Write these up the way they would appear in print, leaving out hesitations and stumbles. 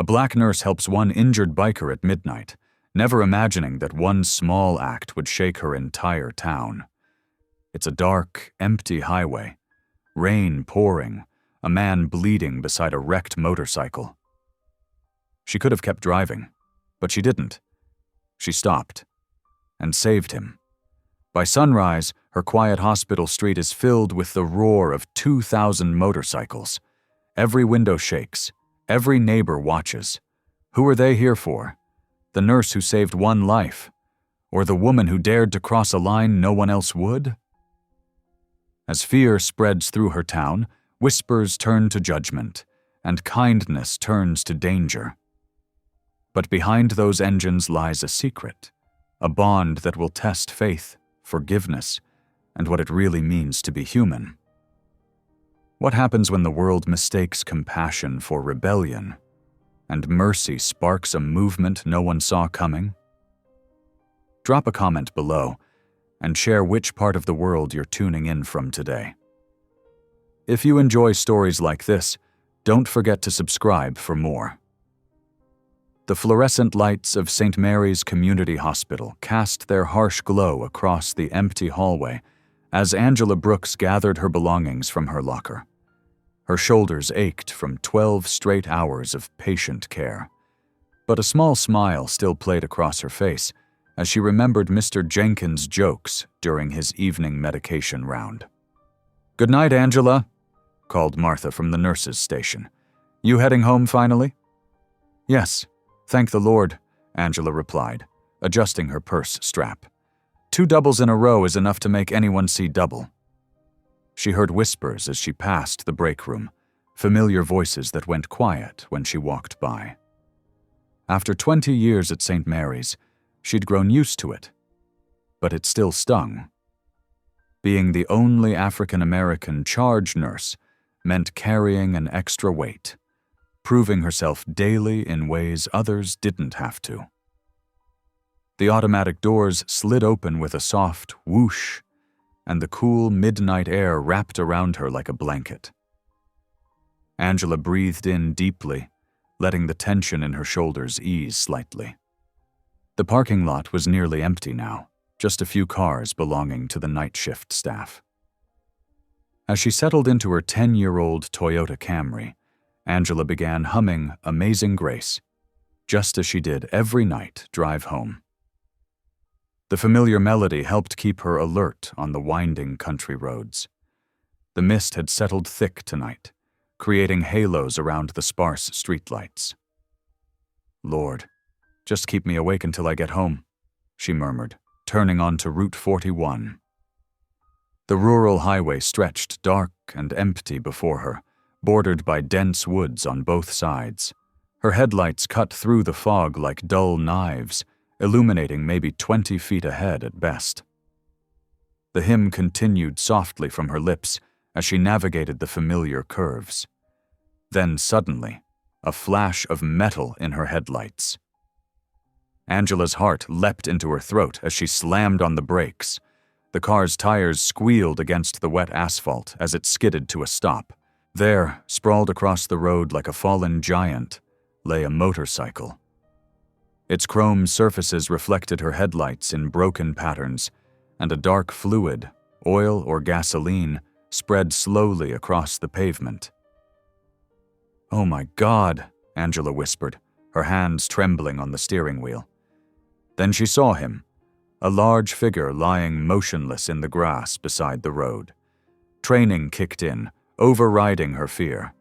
A black nurse helps one injured biker at midnight, never imagining that one small act would shake her entire town. It's a dark, empty highway. Rain pouring, a man bleeding beside a wrecked motorcycle. She could have kept driving, but she didn't. She stopped and saved him. By sunrise, her quiet hospital street is filled with the roar of 2,000 motorcycles. Every window shakes. Every neighbor watches. Who are they here for? The nurse who saved one life? Or the woman who dared to cross a line no one else would? As fear spreads through her town, whispers turn to judgment, and kindness turns to danger. But behind those engines lies a secret, a bond that will test faith, forgiveness, and what it really means to be human. What happens when the world mistakes compassion for rebellion, and mercy sparks a movement no one saw coming? Drop a comment below, and share which part of the world you're tuning in from today. If you enjoy stories like this, don't forget to subscribe for more. The fluorescent lights of St. Mary's Community Hospital cast their harsh glow across the empty hallway as Angela Brooks gathered her belongings from her locker. Her shoulders ached from 12 straight hours of patient care, but a small smile still played across her face as she remembered Mr. Jenkins' jokes during his evening medication round. "Good night, Angela," called Martha from the nurse's station. "You heading home finally?" "Yes, thank the Lord," Angela replied, adjusting her purse strap. 2 doubles in a row is enough to make anyone see double. She heard whispers as she passed the break room, familiar voices that went quiet when she walked by. After 20 years at St. Mary's, she'd grown used to it, but it still stung. Being the only African-American charge nurse meant carrying an extra weight, proving herself daily in ways others didn't have to. The automatic doors slid open with a soft whoosh, and the cool midnight air wrapped around her like a blanket. Angela breathed in deeply, letting the tension in her shoulders ease slightly. The parking lot was nearly empty now, just a few cars belonging to the night shift staff. As she settled into her 10-year-old Toyota Camry, Angela began humming Amazing Grace, just as she did every night drive home. The familiar melody helped keep her alert on the winding country roads. The mist had settled thick tonight, creating halos around the sparse streetlights. "Lord, just keep me awake until I get home," she murmured, turning onto Route 41. The rural highway stretched dark and empty before her, bordered by dense woods on both sides. Her headlights cut through the fog like dull knives, illuminating maybe 20 feet ahead at best. The hymn continued softly from her lips as she navigated the familiar curves. Then suddenly, a flash of metal in her headlights. Angela's heart leapt into her throat as she slammed on the brakes. The car's tires squealed against the wet asphalt as it skidded to a stop. There, sprawled across the road like a fallen giant, lay a motorcycle. Its chrome surfaces reflected her headlights in broken patterns, and a dark fluid, oil or gasoline, spread slowly across the pavement. "Oh my God," Angela whispered, her hands trembling on the steering wheel. Then she saw him, a large figure lying motionless in the grass beside the road. Training kicked in, overriding her fear.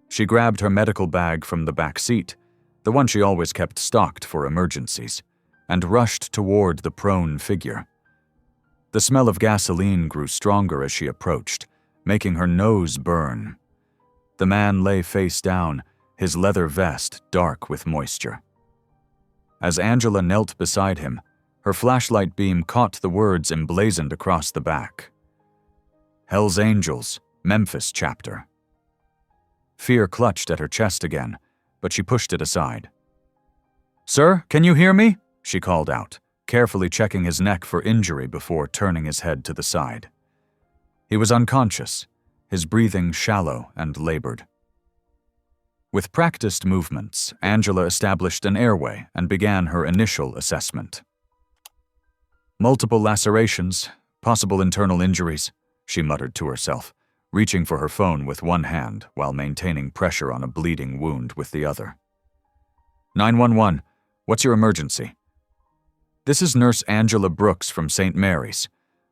She grabbed her medical bag from the back seat, the one she always kept stocked for emergencies, and rushed toward the prone figure. The smell of gasoline grew stronger as she approached, making her nose burn. The man lay face down, his leather vest dark with moisture. As Angela knelt beside him, her flashlight beam caught the words emblazoned across the back. "Hell's Angels, Memphis Chapter." Fear clutched at her chest again, but she pushed it aside. "Sir, can you hear me?" she called out, carefully checking his neck for injury before turning his head to the side. He was unconscious, his breathing shallow and labored. With practiced movements, Angela established an airway and began her initial assessment. Multiple lacerations, possible internal injuries, she muttered to herself, reaching for her phone with one hand while maintaining pressure on a bleeding wound with the other. 911, what's your emergency? This is Nurse Angela Brooks from St. Mary's.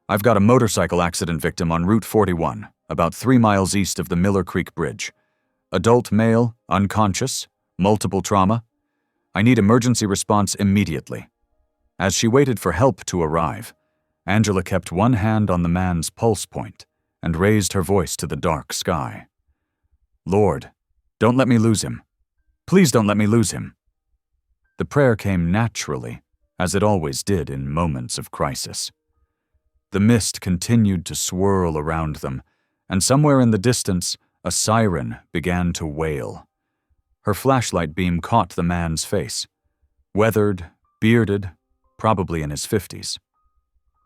I've got a motorcycle accident victim on Route 41, about 3 miles east of the Miller Creek Bridge. Adult male, unconscious, multiple trauma. I need emergency response immediately. As she waited for help to arrive, Angela kept one hand on the man's pulse point and raised her voice to the dark sky. Lord, don't let me lose him. Please don't let me lose him. The prayer came naturally, as it always did in moments of crisis. The mist continued to swirl around them, and somewhere in the distance, a siren began to wail. Her flashlight beam caught the man's face. Weathered, bearded, probably in his 50s.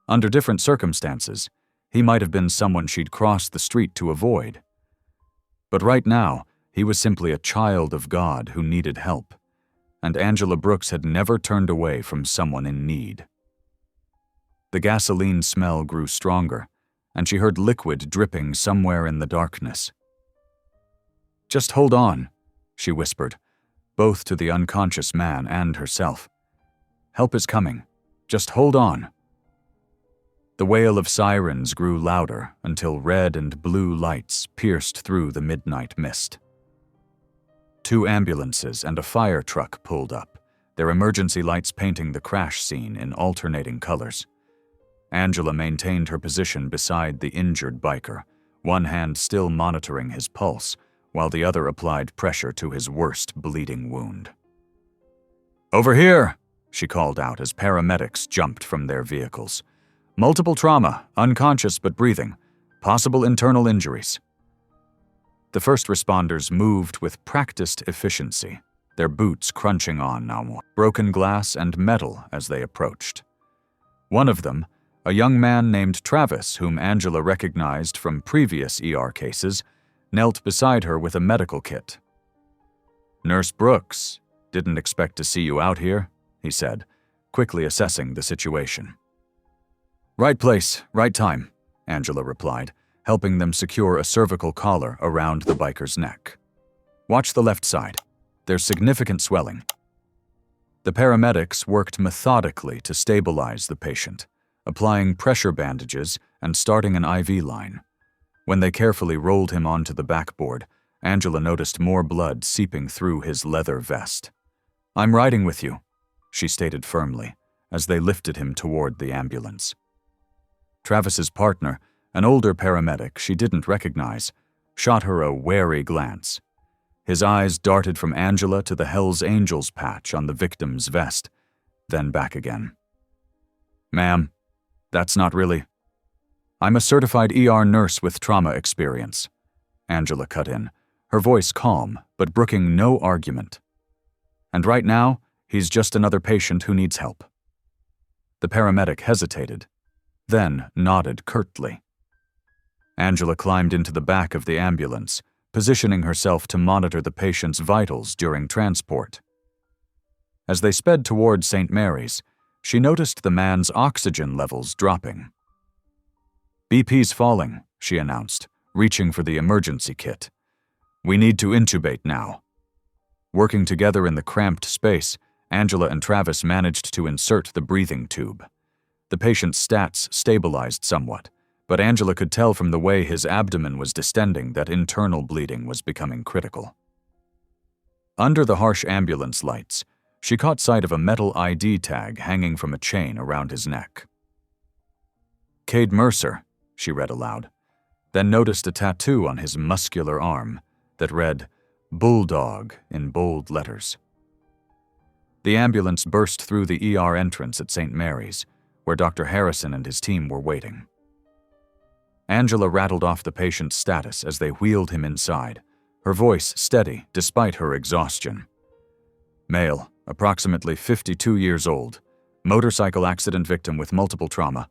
Under different circumstances, he might have been someone she'd crossed the street to avoid. But right now, he was simply a child of God who needed help, and Angela Brooks had never turned away from someone in need. The gasoline smell grew stronger, and she heard liquid dripping somewhere in the darkness. Just hold on, she whispered, both to the unconscious man and herself. Help is coming. Just hold on. The wail of sirens grew louder until red and blue lights pierced through the midnight mist. 2 ambulances and a fire truck pulled up, their emergency lights painting the crash scene in alternating colors. Angela maintained her position beside the injured biker, one hand still monitoring his pulse, while the other applied pressure to his worst bleeding wound. Over here, she called out as paramedics jumped from their vehicles. Multiple trauma, unconscious but breathing, possible internal injuries. The first responders moved with practiced efficiency, their boots crunching on broken glass and metal as they approached. One of them, a young man named Travis, whom Angela recognized from previous ER cases, knelt beside her with a medical kit. Nurse Brooks, didn't expect to see you out here, he said, quickly assessing the situation. Right place, right time, Angela replied, helping them secure a cervical collar around the biker's neck. Watch the left side. There's significant swelling. The paramedics worked methodically to stabilize the patient, applying pressure bandages and starting an IV line. When they carefully rolled him onto the backboard, Angela noticed more blood seeping through his leather vest. I'm riding with you, she stated firmly, as they lifted him toward the ambulance. Travis's partner, an older paramedic she didn't recognize, shot her a wary glance. His eyes darted from Angela to the Hells Angels patch on the victim's vest, then back again. Ma'am, that's not really. I'm a certified ER nurse with trauma experience, Angela cut in, her voice calm but brooking no argument. And right now, he's just another patient who needs help. The paramedic hesitated, then nodded curtly. Angela climbed into the back of the ambulance, positioning herself to monitor the patient's vitals during transport. As they sped toward St. Mary's, she noticed the man's oxygen levels dropping. BP's falling, she announced, reaching for the emergency kit. We need to intubate now. Working together in the cramped space, Angela and Travis managed to insert the breathing tube. The patient's stats stabilized somewhat, but Angela could tell from the way his abdomen was distending that internal bleeding was becoming critical. Under the harsh ambulance lights, she caught sight of a metal ID tag hanging from a chain around his neck. Cade Mercer, she read aloud, then noticed a tattoo on his muscular arm that read, Bulldog in bold letters. The ambulance burst through the ER entrance at St. Mary's, where Dr. Harrison and his team were waiting. Angela rattled off the patient's status as they wheeled him inside, her voice steady despite her exhaustion. Male, approximately 52 years old, motorcycle accident victim with multiple trauma,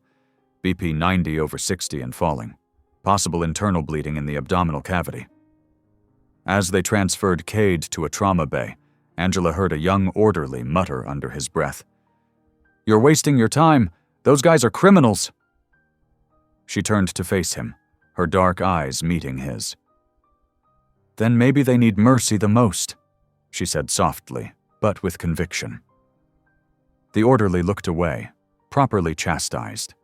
BP 90/60 and falling, possible internal bleeding in the abdominal cavity. As they transferred Cade to a trauma bay, Angela heard a young orderly mutter under his breath, "You're wasting your time. Those guys are criminals." She turned to face him, her dark eyes meeting his. "Then maybe they need mercy the most," she said softly, but with conviction. The orderly looked away, properly chastised.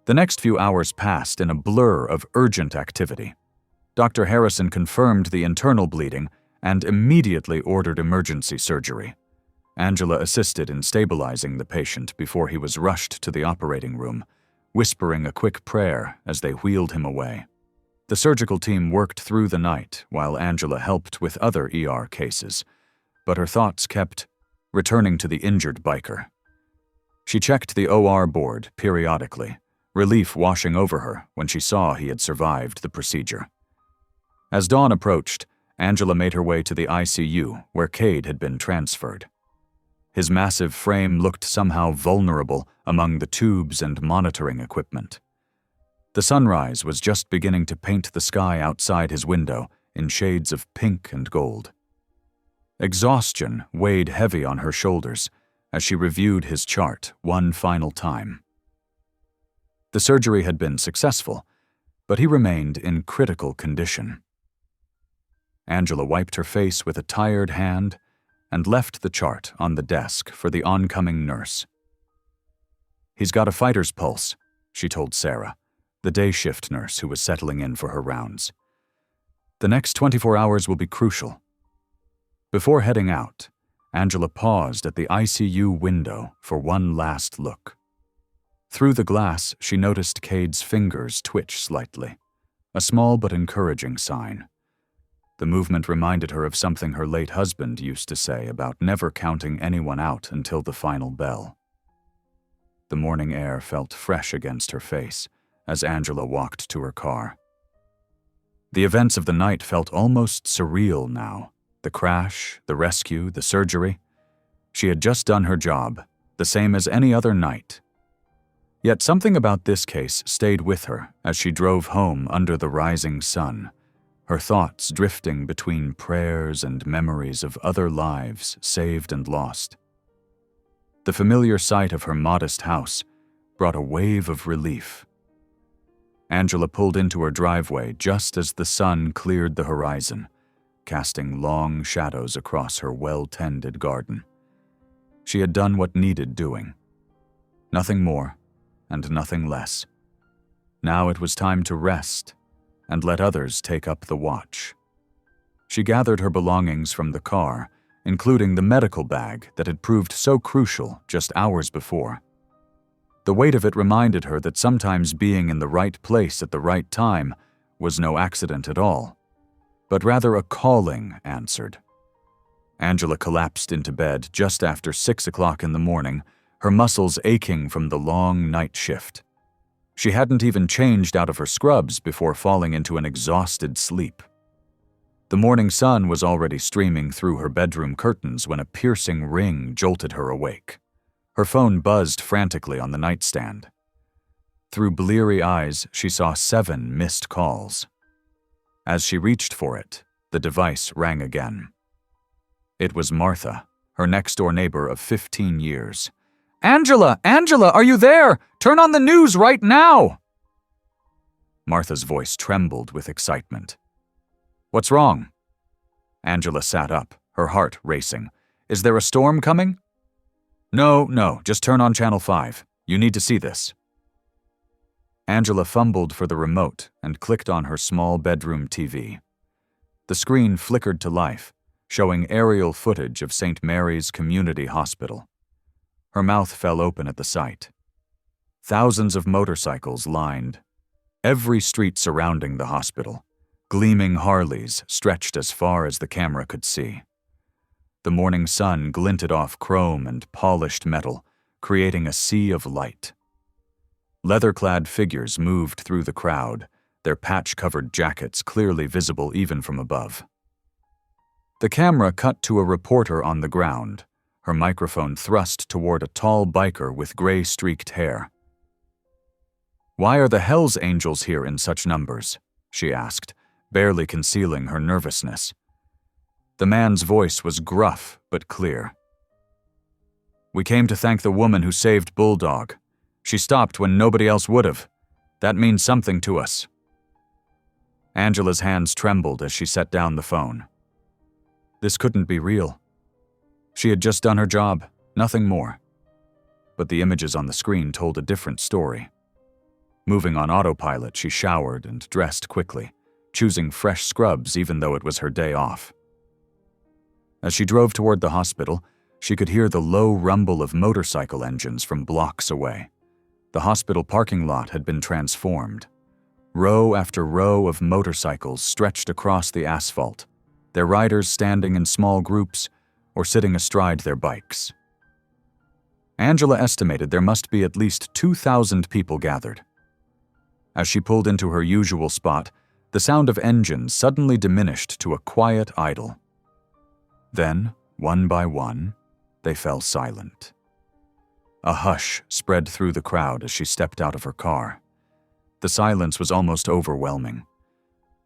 The next few hours passed in a blur of urgent activity. Dr. Harrison confirmed the internal bleeding and immediately ordered emergency surgery. Angela assisted in stabilizing the patient before he was rushed to the operating room, whispering a quick prayer as they wheeled him away. The surgical team worked through the night while Angela helped with other ER cases, but her thoughts kept returning to the injured biker. She checked the OR board periodically, relief washing over her when she saw he had survived the procedure. As dawn approached, Angela made her way to the ICU where Cade had been transferred. His massive frame looked somehow vulnerable among the tubes and monitoring equipment. The sunrise was just beginning to paint the sky outside his window in shades of pink and gold. Exhaustion weighed heavy on her shoulders as she reviewed his chart one final time. The surgery had been successful, but he remained in critical condition. Angela wiped her face with a tired hand and left the chart on the desk for the oncoming nurse. "He's got a fighter's pulse," she told Sarah, the day shift nurse who was settling in for her rounds. "The next 24 hours will be crucial." Before heading out, Angela paused at the ICU window for one last look. Through the glass, she noticed Cade's fingers twitch slightly, a small but encouraging sign. The movement reminded her of something her late husband used to say about never counting anyone out until the final bell. The morning air felt fresh against her face as Angela walked to her car. The events of the night felt almost surreal now. The crash, the rescue, the surgery. She had just done her job, the same as any other night. Yet something about this case stayed with her as she drove home under the rising sun, her thoughts drifting between prayers and memories of other lives saved and lost. The familiar sight of her modest house brought a wave of relief. Angela pulled into her driveway just as the sun cleared the horizon, casting long shadows across her well-tended garden. She had done what needed doing. Nothing more and nothing less. Now it was time to rest and let others take up the watch. She gathered her belongings from the car, including the medical bag that had proved so crucial just hours before. The weight of it reminded her that sometimes being in the right place at the right time was no accident at all, but rather a calling answered. Angela collapsed into bed just after 6 o'clock in the morning, her muscles aching from the long night shift. She hadn't even changed out of her scrubs before falling into an exhausted sleep. The morning sun was already streaming through her bedroom curtains when a piercing ring jolted her awake. Her phone buzzed frantically on the nightstand. Through bleary eyes, she saw 7 missed calls. As she reached for it, the device rang again. It was Martha, her next-door neighbor of 15 years. "Angela! Angela, are you there? Turn on the news right now!" Martha's voice trembled with excitement. "What's wrong?" Angela sat up, her heart racing. "Is there a storm coming?" No, just turn on Channel 5. You need to see this." Angela fumbled for the remote and clicked on her small bedroom TV. The screen flickered to life, showing aerial footage of St. Mary's Community Hospital. Her mouth fell open at the sight. Thousands of motorcycles lined every street surrounding the hospital. Gleaming Harleys stretched as far as the camera could see. The morning sun glinted off chrome and polished metal, creating a sea of light. Leather-clad figures moved through the crowd, their patch-covered jackets clearly visible even from above. The camera cut to a reporter on the ground, her microphone thrust toward a tall biker with gray-streaked hair. "Why are the Hells Angels here in such numbers?" she asked, barely concealing her nervousness. The man's voice was gruff but clear. "We came to thank the woman who saved Bulldog. She stopped when nobody else would have. That means something to us." Angela's hands trembled as she set down the phone. This couldn't be real. She had just done her job, nothing more. But the images on the screen told a different story. Moving on autopilot, she showered and dressed quickly, choosing fresh scrubs even though it was her day off. As she drove toward the hospital, she could hear the low rumble of motorcycle engines from blocks away. The hospital parking lot had been transformed. Row after row of motorcycles stretched across the asphalt, their riders standing in small groups or sitting astride their bikes. Angela estimated there must be at least 2,000 people gathered. As she pulled into her usual spot, the sound of engines suddenly diminished to a quiet idle. Then, one by one, they fell silent. A hush spread through the crowd as she stepped out of her car. The silence was almost overwhelming.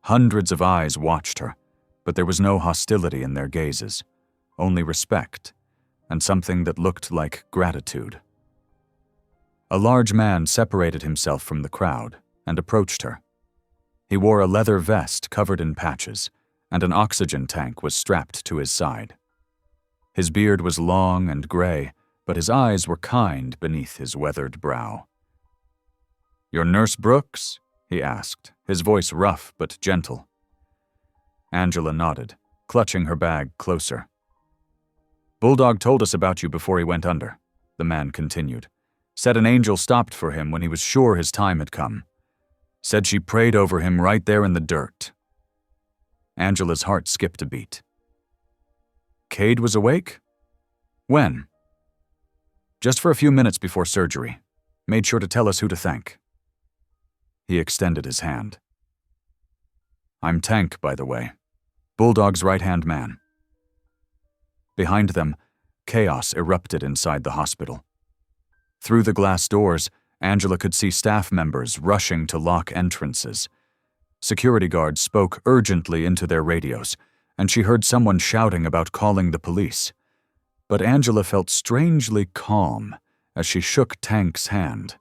Hundreds of eyes watched her, but there was no hostility in their gazes, only respect, and something that looked like gratitude. A large man separated himself from the crowd and approached her. He wore a leather vest covered in patches, and an oxygen tank was strapped to his side. His beard was long and gray, but his eyes were kind beneath his weathered brow. "You're Nurse Brooks?" he asked, his voice rough but gentle. Angela nodded, clutching her bag closer. "Bulldog told us about you before he went under," the man continued. "Said an angel stopped for him when he was sure his time had come. Said she prayed over him right there in the dirt." Angela's heart skipped a beat. "Cade was awake? When?" "Just for a few minutes before surgery. Made sure to tell us who to thank." He extended his hand. "I'm Tank, by the way. Bulldog's right-hand man." Behind them, chaos erupted inside the hospital. Through the glass doors, Angela could see staff members rushing to lock entrances. Security guards spoke urgently into their radios, and she heard someone shouting about calling the police. But Angela felt strangely calm as she shook Tank's hand.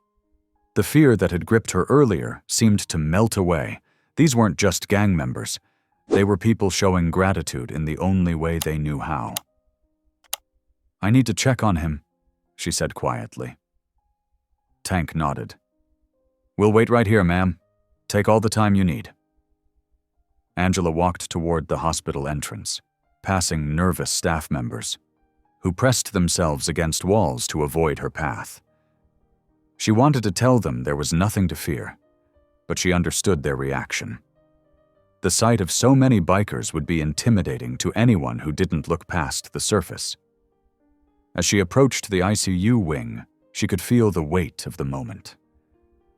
The fear that had gripped her earlier seemed to melt away. These weren't just gang members. They were people showing gratitude in the only way they knew how. "I need to check on him," she said quietly. Tank nodded. "We'll wait right here, ma'am. Take all the time you need." Angela walked toward the hospital entrance, passing nervous staff members, who pressed themselves against walls to avoid her path. She wanted to tell them there was nothing to fear, but she understood their reaction. The sight of so many bikers would be intimidating to anyone who didn't look past the surface. As she approached the ICU wing, she could feel the weight of the moment.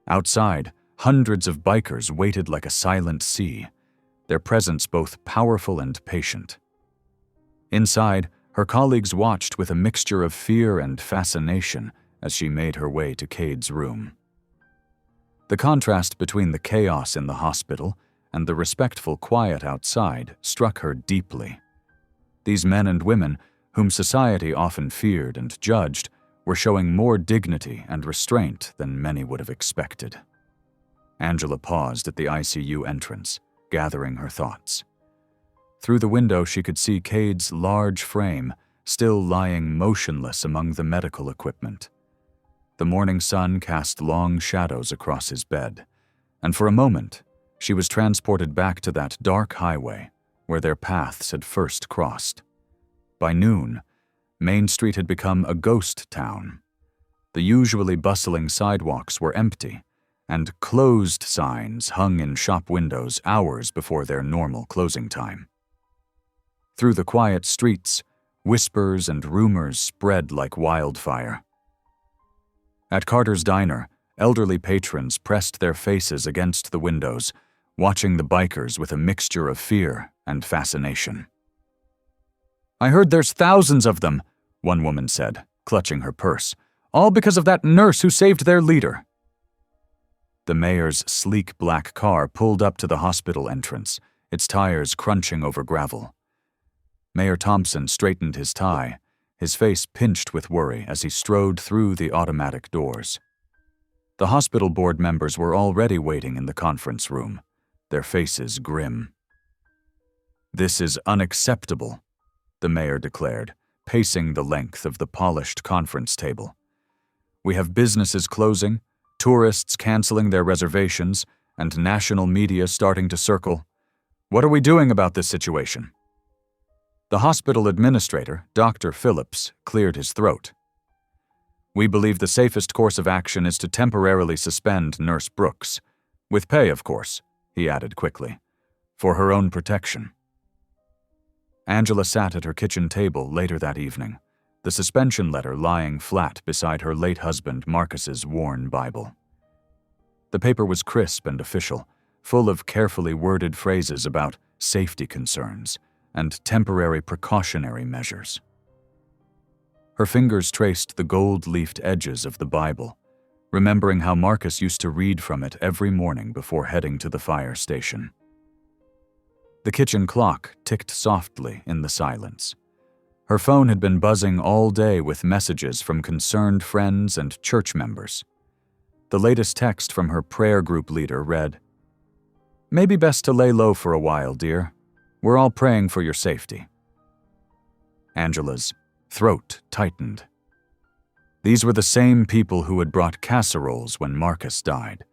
Outside, hundreds of bikers waited like a silent sea, their presence both powerful and patient. Inside, her colleagues watched with a mixture of fear and fascination as she made her way to Cade's room. The contrast between the chaos in the hospital and the respectful quiet outside struck her deeply. These men and women, whom society often feared and judged, were showing more dignity and restraint than many would have expected. Angela paused at the ICU entrance, gathering her thoughts. Through the window she could see Cade's large frame still lying motionless among the medical equipment. The morning sun cast long shadows across his bed, and for a moment she was transported back to that dark highway where their paths had first crossed. By noon, Main Street had become a ghost town. The usually bustling sidewalks were empty, and closed signs hung in shop windows hours before their normal closing time. Through the quiet streets, whispers and rumors spread like wildfire. At Carter's Diner, elderly patrons pressed their faces against the windows, watching the bikers with a mixture of fear and fascination. "I heard there's thousands of them," one woman said, clutching her purse, "all because of that nurse who saved their leader." The mayor's sleek black car pulled up to the hospital entrance, its tires crunching over gravel. Mayor Thompson straightened his tie, his face pinched with worry as he strode through the automatic doors. The hospital board members were already waiting in the conference room, their faces grim. "This is unacceptable," the mayor declared, pacing the length of the polished conference table. "We have businesses closing, tourists canceling their reservations, and national media starting to circle. What are we doing about this situation?" The hospital administrator, Dr. Phillips, cleared his throat. "We believe the safest course of action is to temporarily suspend Nurse Brooks, with pay, of course," he added quickly, "for her own protection." Angela sat at her kitchen table later that evening, the suspension letter lying flat beside her late husband Marcus's worn Bible. The paper was crisp and official, full of carefully worded phrases about safety concerns and temporary precautionary measures. Her fingers traced the gold-leafed edges of the Bible, remembering how Marcus used to read from it every morning before heading to the fire station. The kitchen clock ticked softly in the silence. Her phone had been buzzing all day with messages from concerned friends and church members. The latest text from her prayer group leader read, "Maybe best to lay low for a while, dear. We're all praying for your safety." Angela's throat tightened. These were the same people who had brought casseroles when Marcus died,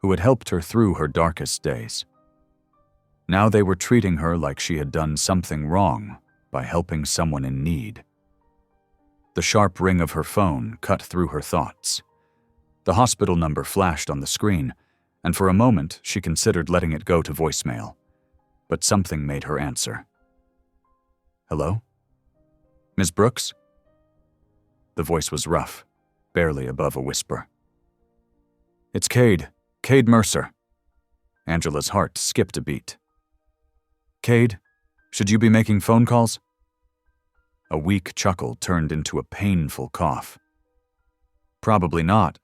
who had helped her through her darkest days. Now they were treating her like she had done something wrong by helping someone in need. The sharp ring of her phone cut through her thoughts. The hospital number flashed on the screen, and for a moment she considered letting it go to voicemail. But something made her answer. "Hello? Ms. Brooks?" The voice was rough, barely above a whisper. "It's Cade Mercer." Angela's heart skipped a beat. "Cade, should you be making phone calls?" A weak chuckle turned into a painful cough. "Probably not,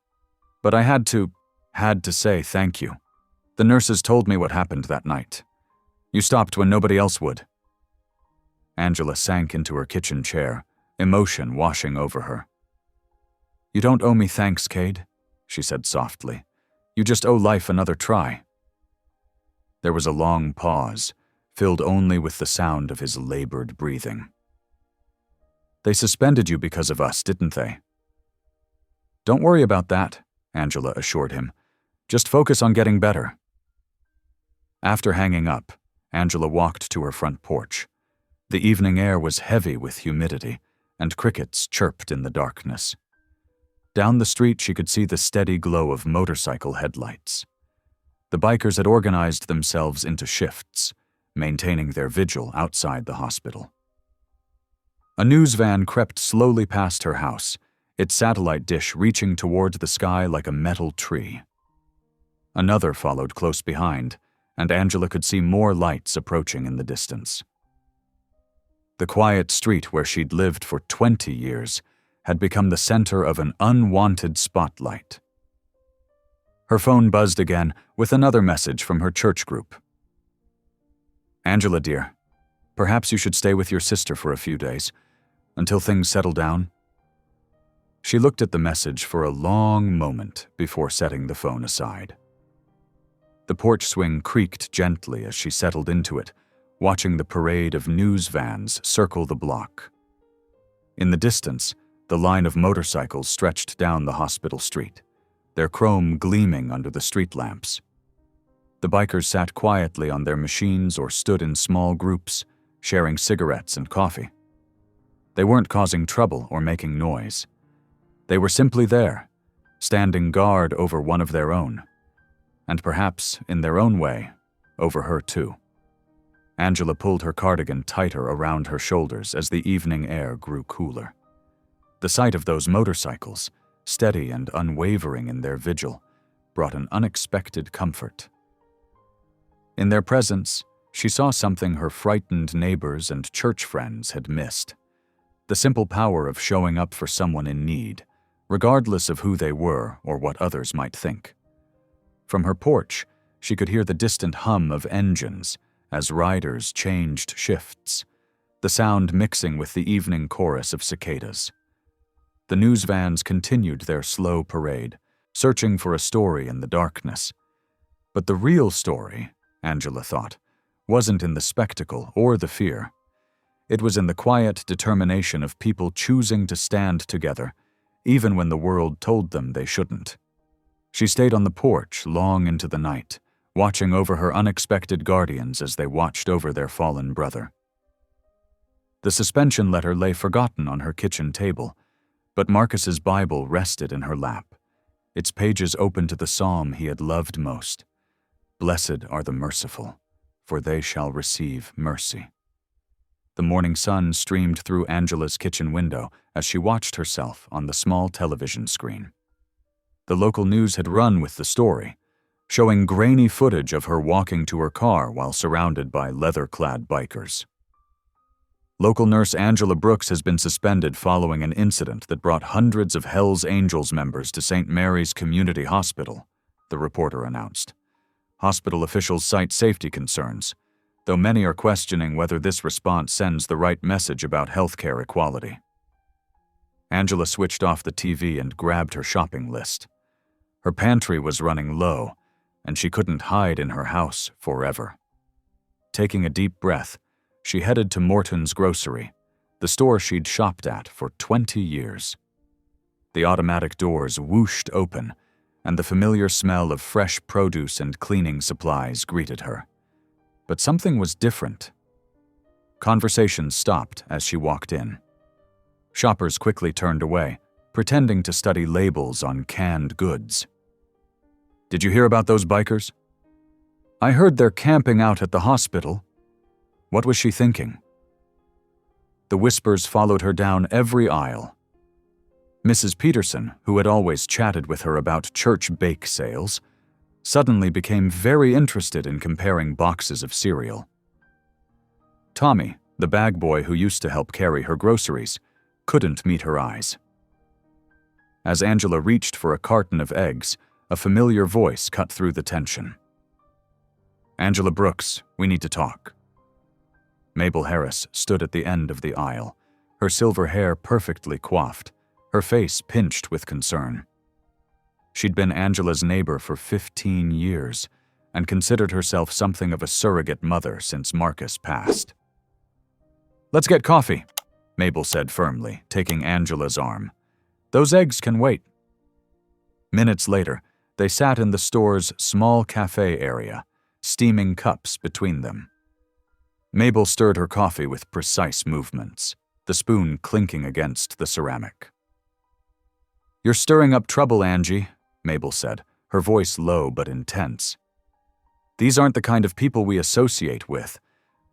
but I had to say thank you. The nurses told me what happened that night. You stopped when nobody else would." Angela sank into her kitchen chair, emotion washing over her. "You don't owe me thanks, Cade," she said softly. "You just owe life another try." There was a long pause, filled only with the sound of his labored breathing. "They suspended you because of us, didn't they?" "Don't worry about that," Angela assured him. "Just focus on getting better." After hanging up, Angela walked to her front porch. The evening air was heavy with humidity, and crickets chirped in the darkness. Down the street she could see the steady glow of motorcycle headlights. The bikers had organized themselves into shifts, maintaining their vigil outside the hospital. A news van crept slowly past her house, its satellite dish reaching toward the sky like a metal tree. Another followed close behind, and Angela could see more lights approaching in the distance. The quiet street where she'd lived for 20 years had become the center of an unwanted spotlight. Her phone buzzed again with another message from her church group. "Angela, dear, perhaps you should stay with your sister for a few days, until things settle down." She looked at the message for a long moment before setting the phone aside. The porch swing creaked gently as she settled into it, watching the parade of news vans circle the block. In the distance, the line of motorcycles stretched down the hospital street, their chrome gleaming under the street lamps. The bikers sat quietly on their machines or stood in small groups, sharing cigarettes and coffee. They weren't causing trouble or making noise. They were simply there, standing guard over one of their own, and perhaps, in their own way, over her too. Angela pulled her cardigan tighter around her shoulders as the evening air grew cooler. The sight of those motorcycles, steady and unwavering in their vigil, brought an unexpected comfort. In their presence, she saw something her frightened neighbors and church friends had missed: the simple power of showing up for someone in need, regardless of who they were or what others might think. From her porch, she could hear the distant hum of engines as riders changed shifts, the sound mixing with the evening chorus of cicadas. The news vans continued their slow parade, searching for a story in the darkness. But the real story, Angela thought, wasn't in the spectacle or the fear. It was in the quiet determination of people choosing to stand together, even when the world told them they shouldn't. She stayed on the porch long into the night, watching over her unexpected guardians as they watched over their fallen brother. The suspension letter lay forgotten on her kitchen table, but Marcus's Bible rested in her lap, its pages open to the psalm he had loved most. Blessed are the merciful, for they shall receive mercy. The morning sun streamed through Angela's kitchen window as she watched herself on the small television screen. The local news had run with the story, showing grainy footage of her walking to her car while surrounded by leather-clad bikers. Local nurse Angela Brooks has been suspended following an incident that brought hundreds of Hells Angels members to St. Mary's Community Hospital, the reporter announced. Hospital officials cite safety concerns, though many are questioning whether this response sends the right message about healthcare equality. Angela switched off the TV and grabbed her shopping list. Her pantry was running low, and she couldn't hide in her house forever. Taking a deep breath, she headed to Morton's Grocery, the store she'd shopped at for 20 years. The automatic doors whooshed open, and the familiar smell of fresh produce and cleaning supplies greeted her. But something was different. Conversations stopped as she walked in. Shoppers quickly turned away, pretending to study labels on canned goods. "Did you hear about those bikers?" "I heard they're camping out at the hospital." What was she thinking? The whispers followed her down every aisle. Mrs. Peterson, who had always chatted with her about church bake sales, suddenly became very interested in comparing boxes of cereal. Tommy, the bag boy who used to help carry her groceries, couldn't meet her eyes. As Angela reached for a carton of eggs, a familiar voice cut through the tension. "Angela Brooks, we need to talk." Mabel Harris stood at the end of the aisle, her silver hair perfectly coiffed, her face pinched with concern. She'd been Angela's neighbor for 15 years and considered herself something of a surrogate mother since Marcus passed. "Let's get coffee," Mabel said firmly, taking Angela's arm. "Those eggs can wait." Minutes later, they sat in the store's small cafe area, steaming cups between them. Mabel stirred her coffee with precise movements, the spoon clinking against the ceramic. "You're stirring up trouble, Angie," Mabel said, her voice low but intense. "These aren't the kind of people we associate with.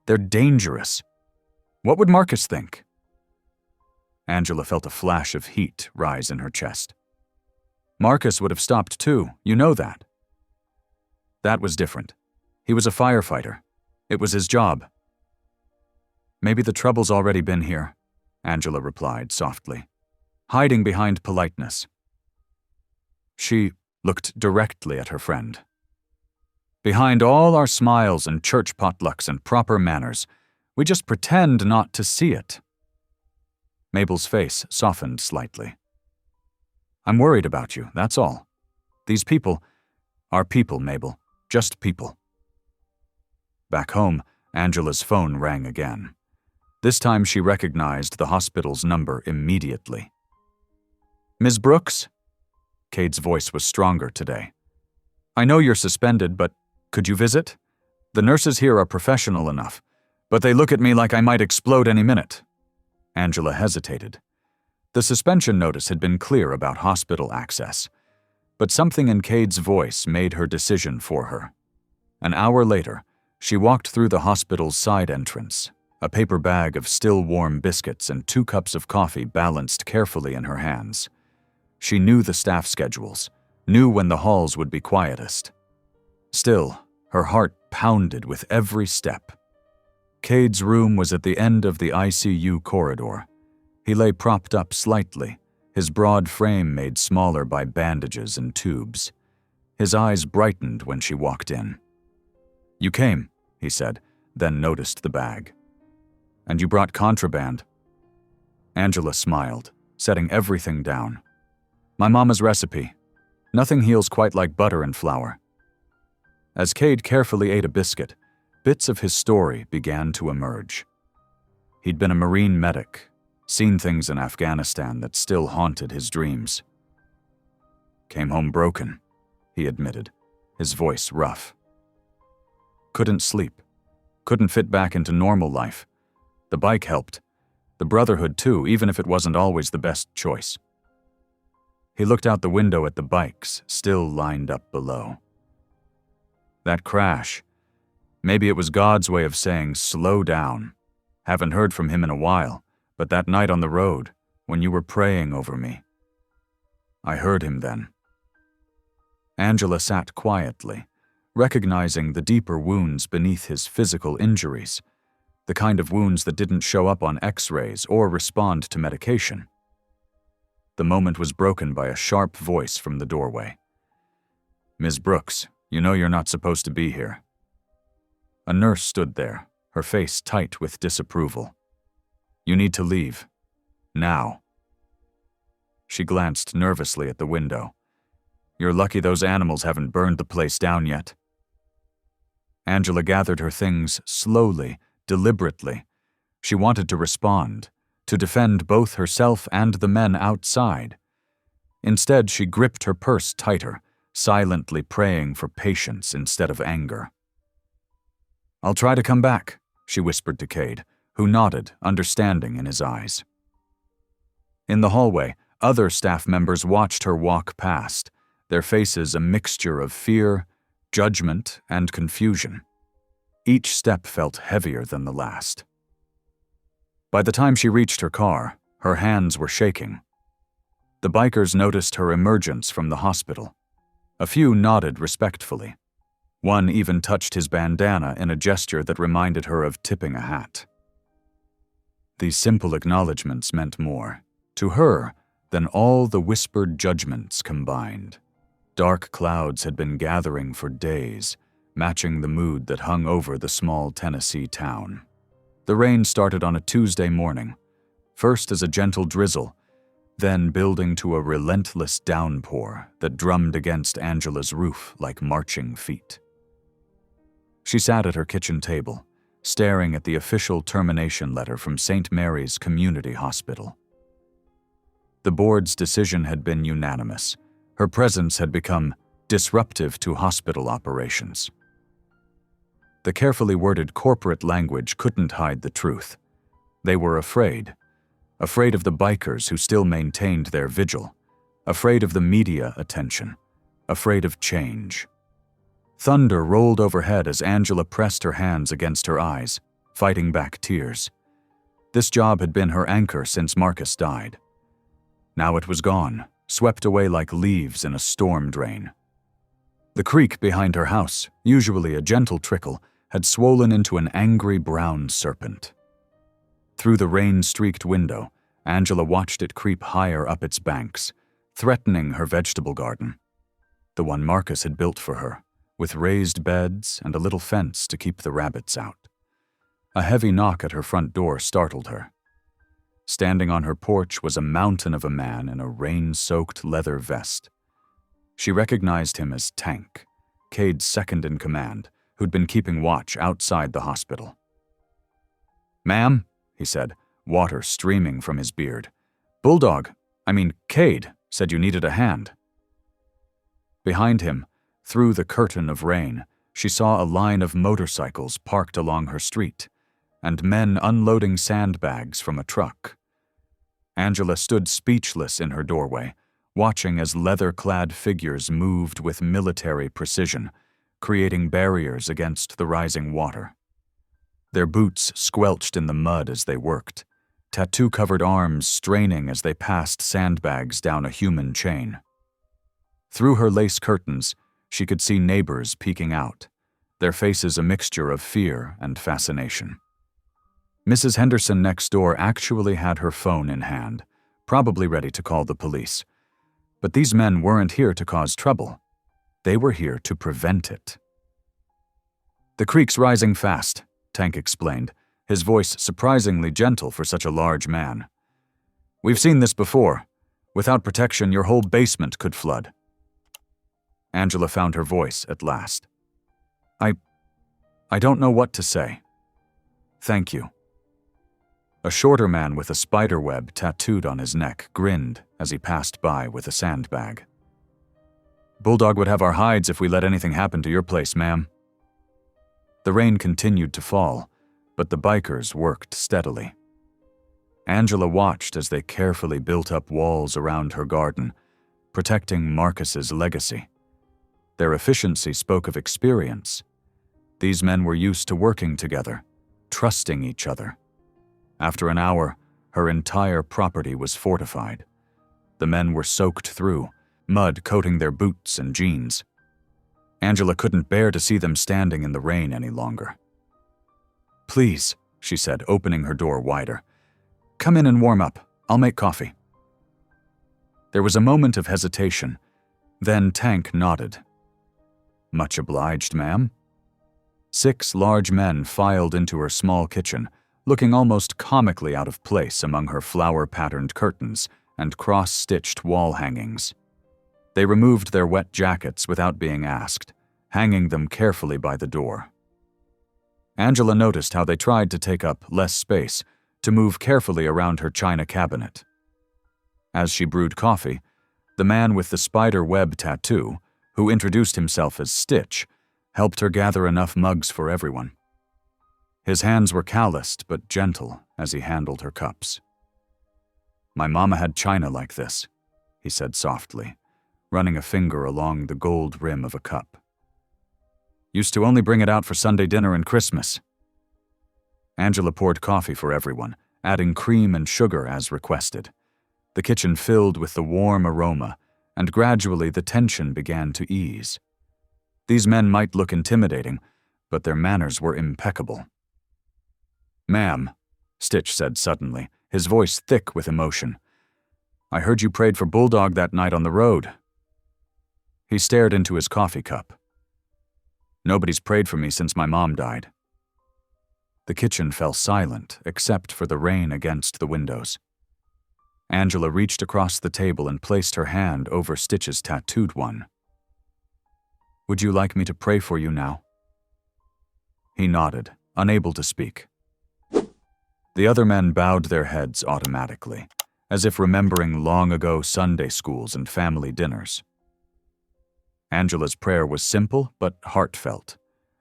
They're dangerous. What would Marcus think?" Angela felt a flash of heat rise in her chest. "Marcus would have stopped too, you know that." "That was different. He was a firefighter. It was his job." "Maybe the trouble's already been here," Angela replied softly, hiding behind politeness. She looked directly at her friend. "Behind all our smiles and church potlucks and proper manners, we just pretend not to see it." Mabel's face softened slightly. "I'm worried about you, that's all. These people are people, Mabel, just people." Back home, Angela's phone rang again. This time she recognized the hospital's number immediately. "Ms. Brooks?" Cade's voice was stronger today. "I know you're suspended, but could you visit? The nurses here are professional enough, but they look at me like I might explode any minute." Angela hesitated. The suspension notice had been clear about hospital access, but something in Cade's voice made her decision for her. An hour later, she walked through the hospital's side entrance, a paper bag of still warm biscuits and 2 cups of coffee balanced carefully in her hands. She knew the staff schedules, knew when the halls would be quietest. Still, her heart pounded with every step. Cade's room was at the end of the ICU corridor. He lay propped up slightly, his broad frame made smaller by bandages and tubes. His eyes brightened when she walked in. "You came," he said, then noticed the bag. "And you brought contraband." Angela smiled, setting everything down. "My mama's recipe. Nothing heals quite like butter and flour." As Cade carefully ate a biscuit, bits of his story began to emerge. He'd been a Marine medic, seen things in Afghanistan that still haunted his dreams. "Came home broken," he admitted, his voice rough. "Couldn't sleep. Couldn't fit back into normal life. The bike helped. The Brotherhood too, even if it wasn't always the best choice." He looked out the window at the bikes, still lined up below. "That crash. Maybe it was God's way of saying, slow down. Haven't heard from him in a while, but that night on the road, when you were praying over me. I heard him then." Angela sat quietly, recognizing the deeper wounds beneath his physical injuries, the kind of wounds that didn't show up on X-rays or respond to medication. The moment was broken by a sharp voice from the doorway. "Ms. Brooks, you know you're not supposed to be here." A nurse stood there, her face tight with disapproval. "You need to leave. Now." She glanced nervously at the window. "You're lucky those animals haven't burned the place down yet." Angela gathered her things slowly, deliberately. She wanted to respond, to defend both herself and the men outside. Instead, she gripped her purse tighter, silently praying for patience instead of anger. "I'll try to come back," she whispered to Cade, who nodded, understanding in his eyes. In the hallway, other staff members watched her walk past, their faces a mixture of fear, judgment, and confusion. Each step felt heavier than the last. By the time she reached her car, her hands were shaking. The bikers noticed her emergence from the hospital. A few nodded respectfully. One even touched his bandana in a gesture that reminded her of tipping a hat. These simple acknowledgments meant more, to her, than all the whispered judgments combined. Dark clouds had been gathering for days, matching the mood that hung over the small Tennessee town. The rain started on a Tuesday morning, first as a gentle drizzle, then building to a relentless downpour that drummed against Angela's roof like marching feet. She sat at her kitchen table, staring at the official termination letter from St. Mary's Community Hospital. The board's decision had been unanimous. Her presence had become disruptive to hospital operations. The carefully worded corporate language couldn't hide the truth. They were afraid of the bikers who still maintained their vigil, afraid of the media attention, afraid of change. Thunder rolled overhead as Angela pressed her hands against her eyes, fighting back tears. This job had been her anchor since Marcus died. Now it was gone, swept away like leaves in a storm drain. The creek behind her house, usually a gentle trickle, had swollen into an angry brown serpent. Through the rain-streaked window, Angela watched it creep higher up its banks, threatening her vegetable garden, the one Marcus had built for her, with raised beds and a little fence to keep the rabbits out. A heavy knock at her front door startled her. Standing on her porch was a mountain of a man in a rain-soaked leather vest. She recognized him as Tank, Cade's second-in-command, who'd been keeping watch outside the hospital. "Ma'am," he said, water streaming from his beard. Cade said you needed a hand." Behind him, through the curtain of rain, she saw a line of motorcycles parked along her street, and men unloading sandbags from a truck. Angela stood speechless in her doorway, watching as leather-clad figures moved with military precision, creating barriers against the rising water. Their boots squelched in the mud as they worked, tattoo-covered arms straining as they passed sandbags down a human chain. Through her lace curtains, she could see neighbors peeking out, their faces a mixture of fear and fascination. Mrs. Henderson next door actually had her phone in hand, probably ready to call the police. But these men weren't here to cause trouble. They were here to prevent it. "The creek's rising fast," Tank explained, his voice surprisingly gentle for such a large man. "We've seen this before. Without protection, your whole basement could flood." Angela found her voice at last. I don't know what to say. Thank you." A shorter man with a spider web tattooed on his neck grinned as he passed by with a sandbag. "Bulldog would have our hides if we let anything happen to your place, ma'am." The rain continued to fall, but the bikers worked steadily. Angela watched as they carefully built up walls around her garden, protecting Marcus's legacy. Their efficiency spoke of experience. These men were used to working together, trusting each other. After an hour, her entire property was fortified. The men were soaked through, mud coating their boots and jeans. Angela couldn't bear to see them standing in the rain any longer. "Please," she said, opening her door wider. "Come in and warm up. I'll make coffee." There was a moment of hesitation. Then Tank nodded. "Much obliged, ma'am." 6 large men filed into her small kitchen, looking almost comically out of place among her flower-patterned curtains and cross-stitched wall hangings. They removed their wet jackets without being asked, hanging them carefully by the door. Angela noticed how they tried to take up less space, to move carefully around her china cabinet. As she brewed coffee, the man with the spider web tattoo, who introduced himself as Stitch, helped her gather enough mugs for everyone. His hands were calloused but gentle as he handled her cups. "My mama had china like this," he said softly, running a finger along the gold rim of a cup. "Used to only bring it out for Sunday dinner and Christmas." Angela poured coffee for everyone, adding cream and sugar as requested. The kitchen filled with the warm aroma, and gradually the tension began to ease. These men might look intimidating, but their manners were impeccable. "Ma'am," Stitch said suddenly, his voice thick with emotion, "I heard you prayed for Bulldog that night on the road." He stared into his coffee cup. "Nobody's prayed for me since my mom died." The kitchen fell silent, except for the rain against the windows. Angela reached across the table and placed her hand over Stitch's tattooed one. "Would you like me to pray for you now?" He nodded, unable to speak. The other men bowed their heads automatically, as if remembering long ago Sunday schools and family dinners. Angela's prayer was simple but heartfelt,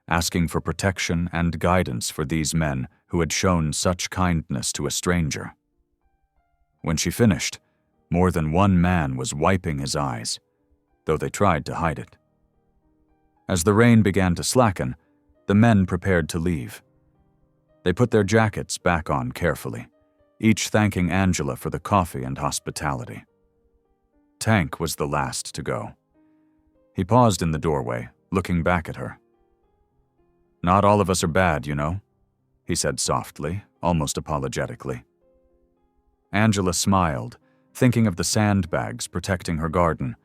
asking for protection and guidance for these men who had shown such kindness to a stranger. When she finished, more than one man was wiping his eyes, though they tried to hide it. As the rain began to slacken, the men prepared to leave. They put their jackets back on carefully, each thanking Angela for the coffee and hospitality. Tank was the last to go. He paused in the doorway, looking back at her. "Not all of us are bad, you know," he said softly, almost apologetically. Angela smiled, thinking of the sandbags protecting her garden,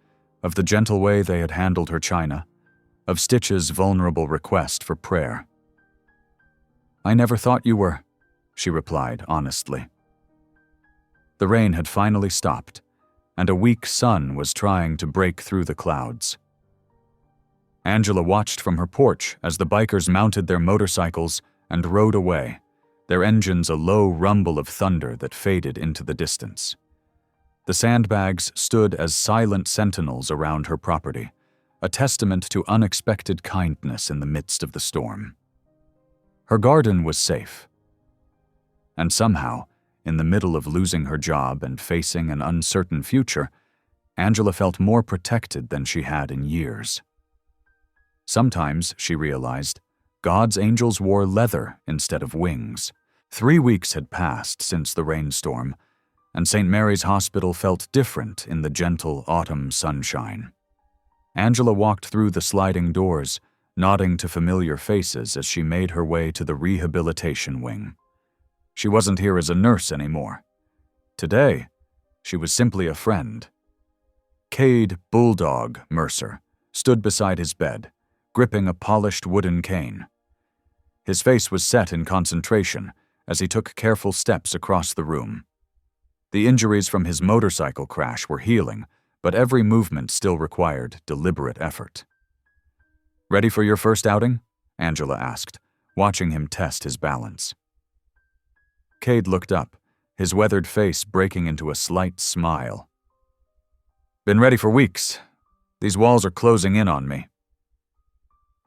of the gentle way they had handled her china, of Stitch's vulnerable request for prayer. "I never thought you were," she replied honestly. The rain had finally stopped, and a weak sun was trying to break through the clouds. Angela watched from her porch as the bikers mounted their motorcycles and rode away, their engines a low rumble of thunder that faded into the distance. The sandbags stood as silent sentinels around her property, a testament to unexpected kindness in the midst of the storm. Her garden was safe. And somehow, in the middle of losing her job and facing an uncertain future, Angela felt more protected than she had in years. Sometimes, she realized, God's angels wore leather instead of wings. 3 weeks had passed since the rainstorm, and St. Mary's Hospital felt different in the gentle autumn sunshine. Angela walked through the sliding doors, nodding to familiar faces as she made her way to the rehabilitation wing. She wasn't here as a nurse anymore. Today, she was simply a friend. Cade Bulldog Mercer stood beside his bed, gripping a polished wooden cane. His face was set in concentration as he took careful steps across the room. The injuries from his motorcycle crash were healing, but every movement still required deliberate effort. "Ready for your first outing?" Angela asked, watching him test his balance. Cade looked up, his weathered face breaking into a slight smile. "Been ready for weeks. These walls are closing in on me."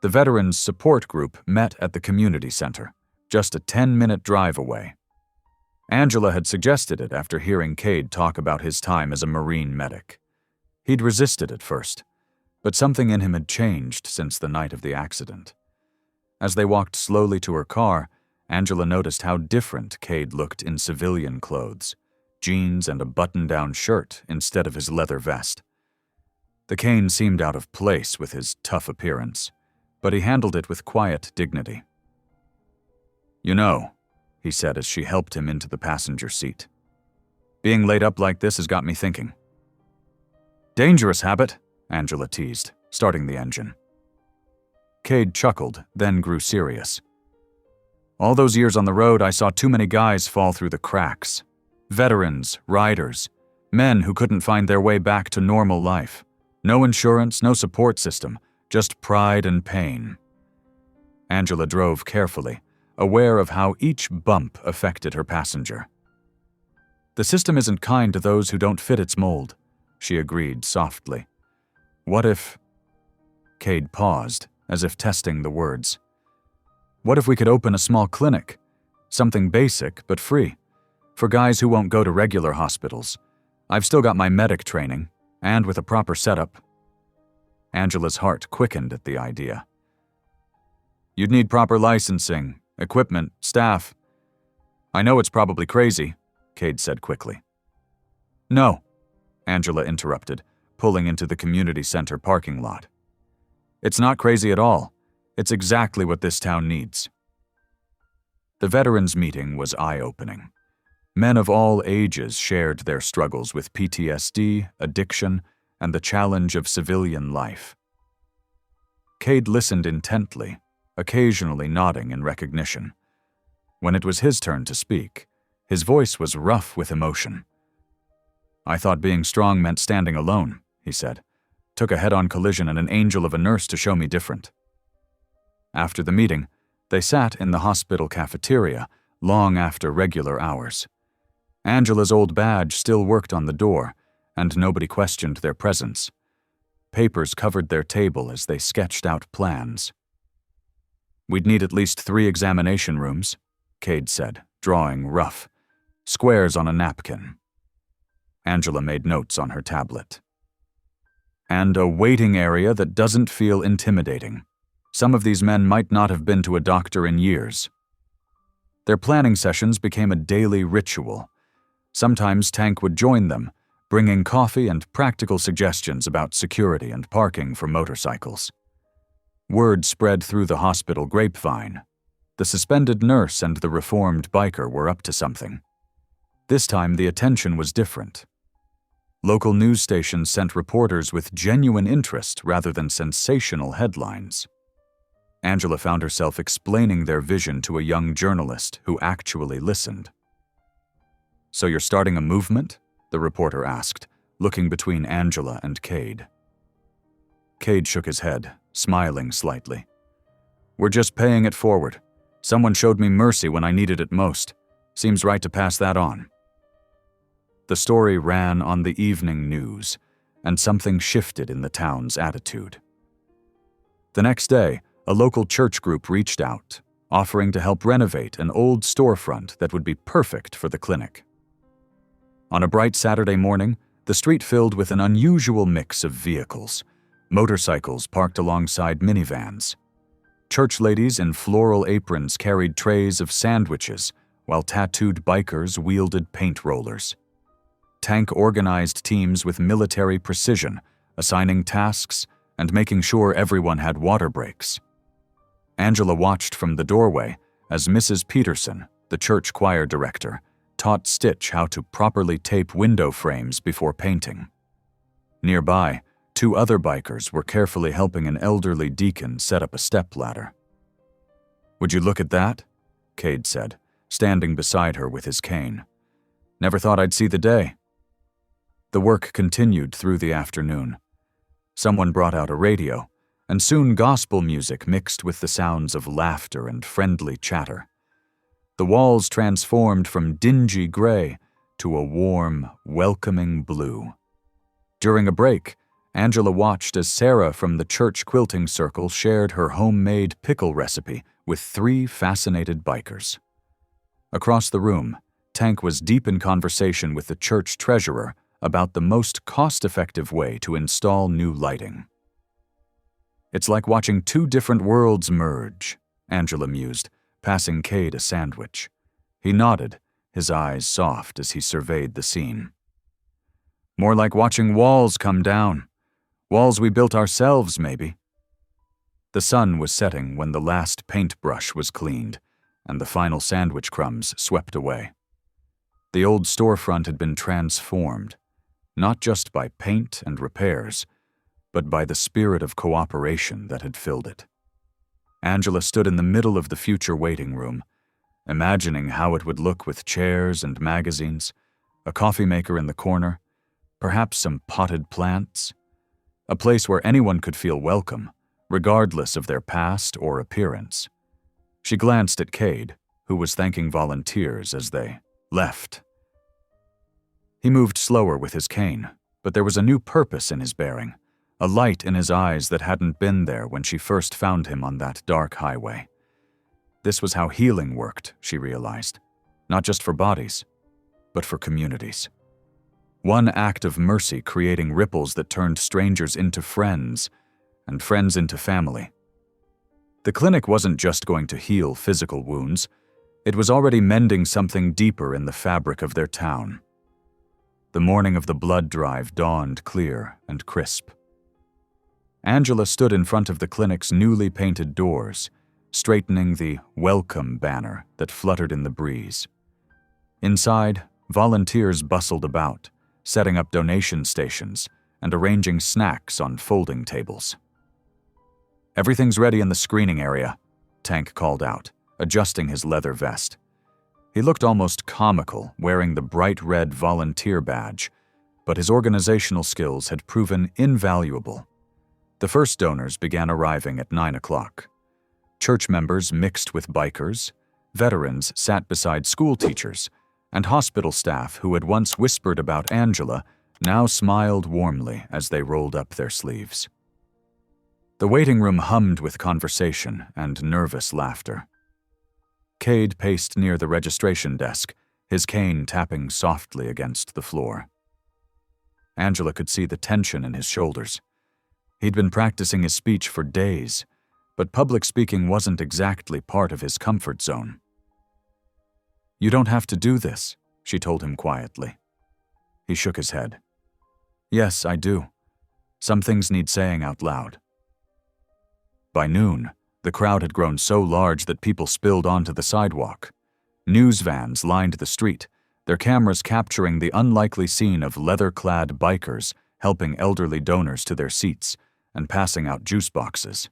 The Veterans Support Group met at the community center, just a 10-minute drive away. Angela had suggested it after hearing Cade talk about his time as a Marine medic. He'd resisted at first, but something in him had changed since the night of the accident. As they walked slowly to her car, Angela noticed how different Cade looked in civilian clothes, jeans and a button-down shirt instead of his leather vest. The cane seemed out of place with his tough appearance, but he handled it with quiet dignity. "You know," he said as she helped him into the passenger seat, "being laid up like this has got me thinking." "Dangerous habit," Angela teased, starting the engine. Cade chuckled, then grew serious. "All those years on the road, I saw too many guys fall through the cracks. Veterans, riders, men who couldn't find their way back to normal life. No insurance, no support system, just pride and pain." Angela drove carefully, aware of how each bump affected her passenger. "The system isn't kind to those who don't fit its mold," she agreed softly. "What if—" Cade paused, as if testing the words. "What if we could open a small clinic? Something basic, but free. For guys who won't go to regular hospitals. I've still got my medic training, and with a proper setup." Angela's heart quickened at the idea. "You'd need proper licensing, equipment, staff. I know it's probably crazy," Cade said quickly. "No," Angela interrupted, pulling into the community center parking lot. "It's not crazy at all. It's exactly what this town needs." The veterans' meeting was eye-opening. Men of all ages shared their struggles with PTSD, addiction, and the challenge of civilian life. Cade listened intently, occasionally nodding in recognition. When it was his turn to speak, his voice was rough with emotion. "I thought being strong meant standing alone," he said. "Took a head-on collision and an angel of a nurse to show me different." After the meeting, they sat in the hospital cafeteria long after regular hours. Angela's old badge still worked on the door, and nobody questioned their presence. Papers covered their table as they sketched out plans. "We'd need at least 3 examination rooms," Cade said, drawing rough. "Squares on a napkin." Angela made notes on her tablet. "And a waiting area that doesn't feel intimidating. Some of these men might not have been to a doctor in years." Their planning sessions became a daily ritual. Sometimes Tank would join them, bringing coffee and practical suggestions about security and parking for motorcycles. Word spread through the hospital grapevine. The suspended nurse and the reformed biker were up to something. This time the attention was different. Local news stations sent reporters with genuine interest rather than sensational headlines. Angela found herself explaining their vision to a young journalist who actually listened. "So you're starting a movement?" the reporter asked, looking between Angela and Cade. Cade shook his head, smiling slightly. "We're just paying it forward. Someone showed me mercy when I needed it most. Seems right to pass that on." The story ran on the evening news, and something shifted in the town's attitude. The next day, a local church group reached out, offering to help renovate an old storefront that would be perfect for the clinic. On a bright Saturday morning, the street filled with an unusual mix of vehicles, motorcycles parked alongside minivans. Church ladies in floral aprons carried trays of sandwiches, while tattooed bikers wielded paint rollers. Tank organized teams with military precision, assigning tasks and making sure everyone had water breaks. Angela watched from the doorway as Mrs. Peterson, the church choir director, taught Stitch how to properly tape window frames before painting. Nearby, 2 other bikers were carefully helping an elderly deacon set up a stepladder. "Would you look at that?" Cade said, standing beside her with his cane. "Never thought I'd see the day." The work continued through the afternoon. Someone brought out a radio, and soon gospel music mixed with the sounds of laughter and friendly chatter. The walls transformed from dingy gray to a warm, welcoming blue. During a break, Angela watched as Sarah from the church quilting circle shared her homemade pickle recipe with 3 fascinated bikers. Across the room, Tank was deep in conversation with the church treasurer about the most cost-effective way to install new lighting. "It's like watching 2 different worlds merge," Angela mused, passing Cade a sandwich. He nodded, his eyes soft as he surveyed the scene. "More like watching walls come down. Walls we built ourselves, maybe." The sun was setting when the last paintbrush was cleaned, and the final sandwich crumbs swept away. The old storefront had been transformed, not just by paint and repairs, but by the spirit of cooperation that had filled it. Angela stood in the middle of the future waiting room, imagining how it would look with chairs and magazines, a coffee maker in the corner, perhaps some potted plants, a place where anyone could feel welcome, regardless of their past or appearance. She glanced at Cade, who was thanking volunteers as they left. He moved slower with his cane, but there was a new purpose in his bearing, a light in his eyes that hadn't been there when she first found him on that dark highway. This was how healing worked, she realized, not just for bodies, but for communities. One act of mercy creating ripples that turned strangers into friends, and friends into family. The clinic wasn't just going to heal physical wounds, it was already mending something deeper in the fabric of their town. The morning of the blood drive dawned clear and crisp. Angela stood in front of the clinic's newly painted doors, straightening the welcome banner that fluttered in the breeze. Inside, volunteers bustled about, setting up donation stations and arranging snacks on folding tables. "Everything's ready in the screening area," Tank called out, adjusting his leather vest. He looked almost comical wearing the bright red volunteer badge, but his organizational skills had proven invaluable. The first donors began arriving at 9 o'clock. Church members mixed with bikers, veterans sat beside school teachers, and hospital staff who had once whispered about Angela now smiled warmly as they rolled up their sleeves. The waiting room hummed with conversation and nervous laughter. Cade paced near the registration desk, his cane tapping softly against the floor. Angela could see the tension in his shoulders. He'd been practicing his speech for days, but public speaking wasn't exactly part of his comfort zone. "You don't have to do this," she told him quietly. He shook his head. "Yes, I do. Some things need saying out loud." By noon, the crowd had grown so large that people spilled onto the sidewalk. News vans lined the street, their cameras capturing the unlikely scene of leather-clad bikers helping elderly donors to their seats and passing out juice boxes.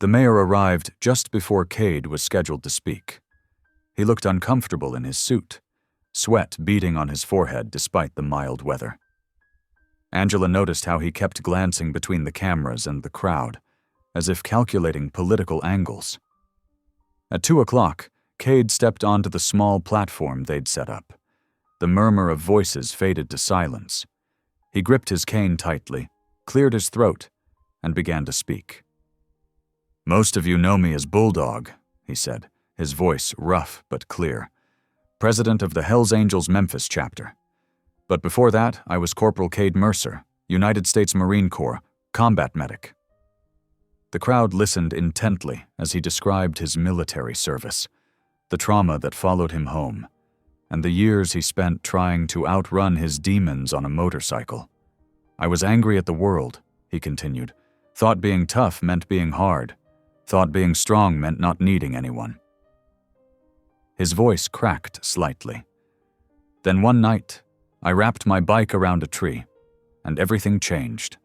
The mayor arrived just before Cade was scheduled to speak. He looked uncomfortable in his suit, sweat beading on his forehead despite the mild weather. Angela noticed how he kept glancing between the cameras and the crowd, as if calculating political angles. At 2 o'clock, Cade stepped onto the small platform they'd set up. The murmur of voices faded to silence. He gripped his cane tightly, cleared his throat, and began to speak. "Most of you know me as Bulldog," he said, his voice rough but clear. "President of the Hells Angels Memphis chapter. But before that, I was Corporal Cade Mercer, United States Marine Corps, combat medic." The crowd listened intently as he described his military service, the trauma that followed him home, and the years he spent trying to outrun his demons on a motorcycle. "I was angry at the world," he continued. "Thought being tough meant being hard. Thought being strong meant not needing anyone." His voice cracked slightly. "Then one night, I wrapped my bike around a tree, and everything changed."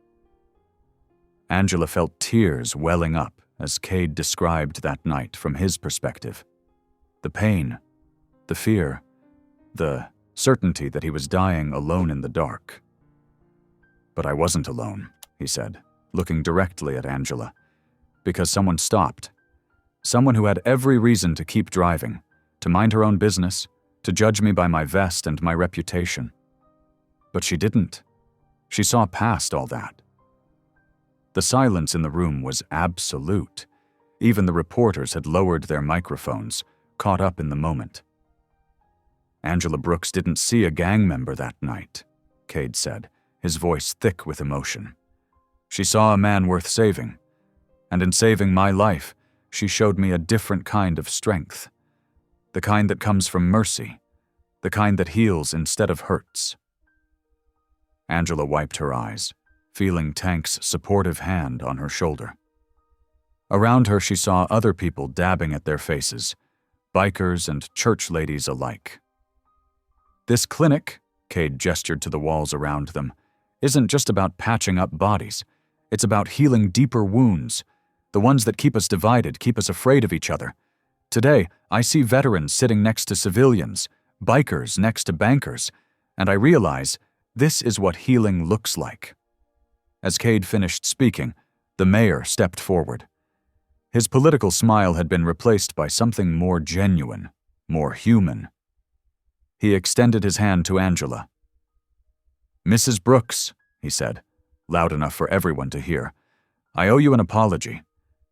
Angela felt tears welling up as Cade described that night from his perspective. The pain, the fear, the certainty that he was dying alone in the dark. "But I wasn't alone," he said, looking directly at Angela, "because someone stopped. Someone who had every reason to keep driving, to mind her own business, to judge me by my vest and my reputation. But she didn't. She saw past all that." The silence in the room was absolute. Even the reporters had lowered their microphones, caught up in the moment. "Angela Brooks didn't see a gang member that night," Cade said, his voice thick with emotion. "She saw a man worth saving. And in saving my life, she showed me a different kind of strength. The kind that comes from mercy. The kind that heals instead of hurts." Angela wiped her eyes, feeling Tank's supportive hand on her shoulder. Around her, she saw other people dabbing at their faces, bikers and church ladies alike. "This clinic," Cade gestured to the walls around them, "isn't just about patching up bodies. It's about healing deeper wounds, the ones that keep us divided, keep us afraid of each other. Today, I see veterans sitting next to civilians, bikers next to bankers, and I realize this is what healing looks like." As Cade finished speaking, the mayor stepped forward. His political smile had been replaced by something more genuine, more human. He extended his hand to Angela. "Mrs. Brooks," he said, loud enough for everyone to hear, "I owe you an apology.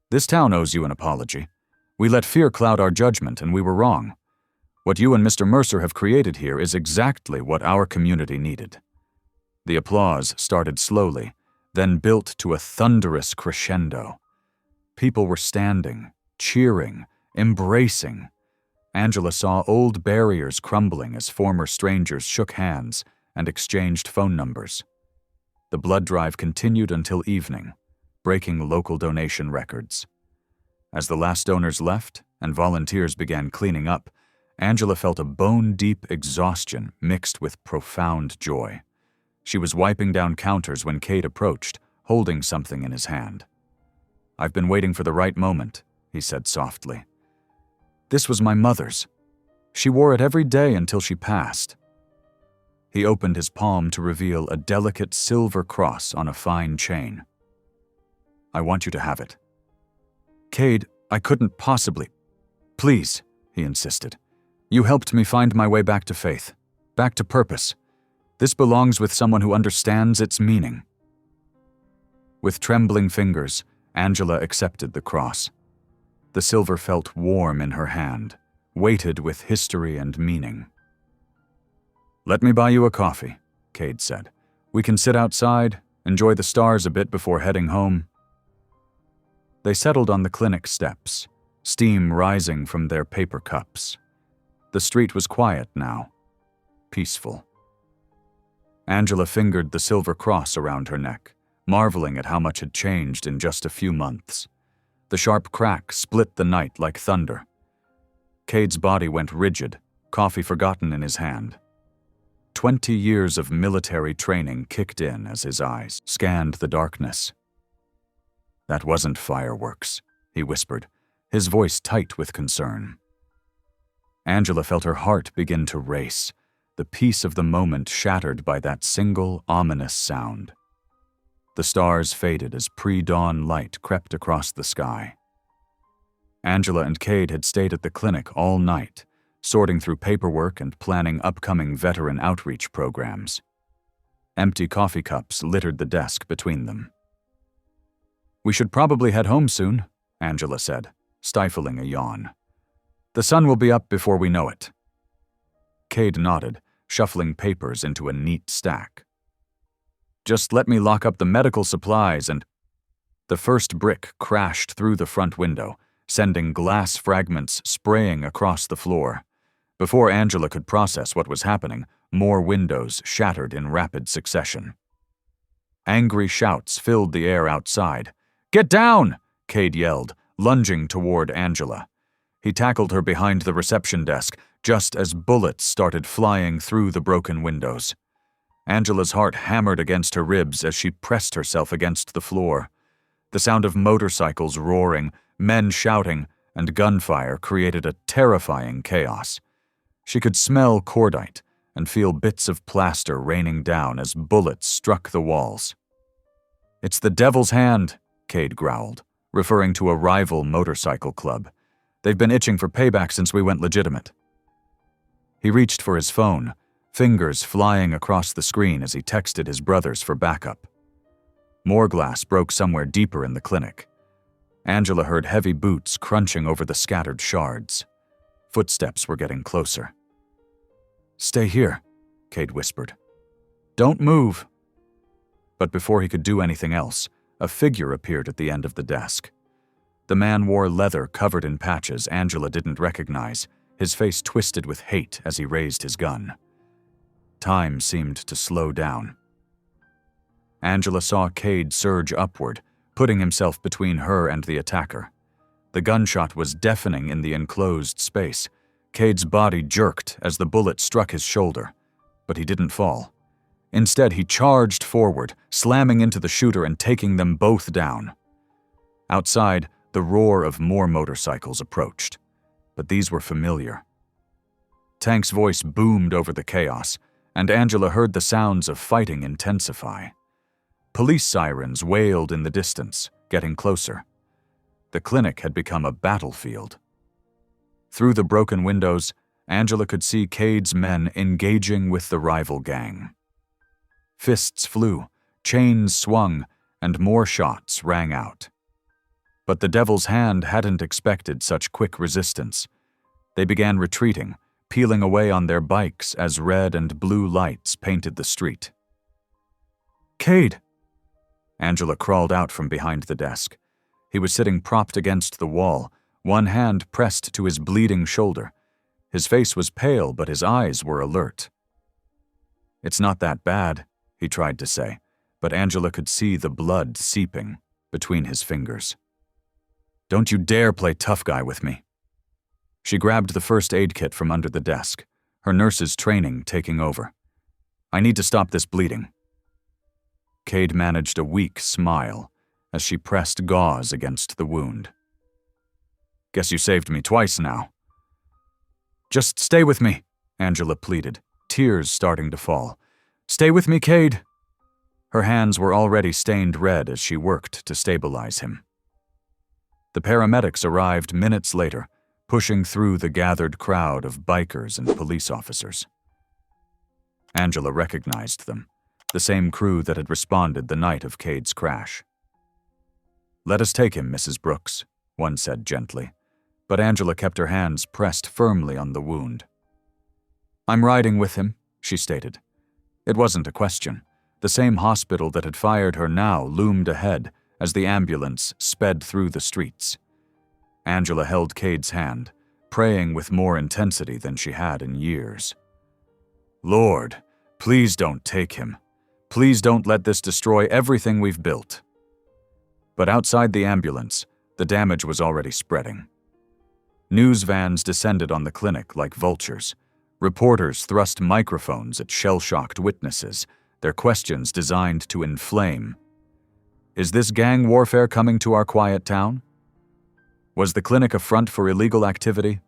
This town owes you an apology. We let fear cloud our judgment, and we were wrong. What you and Mr. Mercer have created here is exactly what our community needed." The applause started slowly, then built to a thunderous crescendo. People were standing, cheering, embracing. Angela saw old barriers crumbling as former strangers shook hands and exchanged phone numbers. The blood drive continued until evening, breaking local donation records. As the last donors left and volunteers began cleaning up, Angela felt a bone-deep exhaustion mixed with profound joy. She was wiping down counters when Cade approached, holding something in his hand. "I've been waiting for the right moment," he said softly. "This was my mother's. She wore it every day until she passed." He opened his palm to reveal a delicate silver cross on a fine chain. "I want you to have it." "Cade, I couldn't possibly." "Please," he insisted. "You helped me find my way back to faith, back to purpose. This belongs with someone who understands its meaning." With trembling fingers, Angela accepted the cross. The silver felt warm in her hand, weighted with history and meaning. "Let me buy you a coffee," Cade said. "We can sit outside, enjoy the stars a bit before heading home." They settled on the clinic steps, steam rising from their paper cups. The street was quiet now, peaceful. Angela fingered the silver cross around her neck, marveling at how much had changed in just a few months. The sharp crack split the night like thunder. Cade's body went rigid, coffee forgotten in his hand. 20 years of military training kicked in as his eyes scanned the darkness. "That wasn't fireworks," he whispered, his voice tight with concern. Angela felt her heart begin to race, the peace of the moment shattered by that single ominous sound. The stars faded as pre-dawn light crept across the sky. Angela and Cade had stayed at the clinic all night, sorting through paperwork and planning upcoming veteran outreach programs. Empty coffee cups littered the desk between them. "We should probably head home soon," Angela said, stifling a yawn. "The sun will be up before we know it." Cade nodded, shuffling papers into a neat stack. "Just let me lock up the medical supplies and—" The first brick crashed through the front window, sending glass fragments spraying across the floor. Before Angela could process what was happening, more windows shattered in rapid succession. Angry shouts filled the air outside. "Get down!" Cade yelled, lunging toward Angela. He tackled her behind the reception desk, just as bullets started flying through the broken windows. Angela's heart hammered against her ribs as she pressed herself against the floor. The sound of motorcycles roaring, men shouting, and gunfire created a terrifying chaos. She could smell cordite and feel bits of plaster raining down as bullets struck the walls. "It's the Devil's Hand," Cade growled, referring to a rival motorcycle club. "They've been itching for payback since we went legitimate." He reached for his phone, fingers flying across the screen as he texted his brothers for backup. More glass broke somewhere deeper in the clinic. Angela heard heavy boots crunching over the scattered shards. Footsteps were getting closer. "Stay here," Cade whispered. "Don't move." But before he could do anything else, a figure appeared at the end of the desk. The man wore leather covered in patches Angela didn't recognize, his face twisted with hate as he raised his gun. Time seemed to slow down. Angela saw Cade surge upward, putting himself between her and the attacker. The gunshot was deafening in the enclosed space. Cade's body jerked as the bullet struck his shoulder, but he didn't fall. Instead, he charged forward, slamming into the shooter and taking them both down. Outside, the roar of more motorcycles approached, but these were familiar. Tank's voice boomed over the chaos, and Angela heard the sounds of fighting intensify. Police sirens wailed in the distance, getting closer. The clinic had become a battlefield. Through the broken windows, Angela could see Cade's men engaging with the rival gang. Fists flew, chains swung, and more shots rang out. But the Devil's Hand hadn't expected such quick resistance. They began retreating, peeling away on their bikes as red and blue lights painted the street. "Cade!" Angela crawled out from behind the desk. He was sitting propped against the wall, one hand pressed to his bleeding shoulder. His face was pale, but his eyes were alert. "It's not that bad," he tried to say, but Angela could see the blood seeping between his fingers. "Don't you dare play tough guy with me." She grabbed the first aid kit from under the desk, her nurse's training taking over. "I need to stop this bleeding." Cade managed a weak smile as she pressed gauze against the wound. "Guess you saved me twice now." "Just stay with me," Angela pleaded, tears starting to fall. "Stay with me, Cade." Her hands were already stained red as she worked to stabilize him. The paramedics arrived minutes later, pushing through the gathered crowd of bikers and police officers. Angela recognized them, the same crew that had responded the night of Cade's crash. "Let us take him, Mrs. Brooks," one said gently, but Angela kept her hands pressed firmly on the wound. "I'm riding with him," she stated. It wasn't a question. The same hospital that had fired her now loomed ahead as the ambulance sped through the streets. Angela held Cade's hand, praying with more intensity than she had in years. "Lord, please don't take him. Please don't let this destroy everything we've built." But outside the ambulance, the damage was already spreading. News vans descended on the clinic like vultures. Reporters thrust microphones at shell-shocked witnesses, their questions designed to inflame. "Is this gang warfare coming to our quiet town? Was the clinic a front for illegal activity?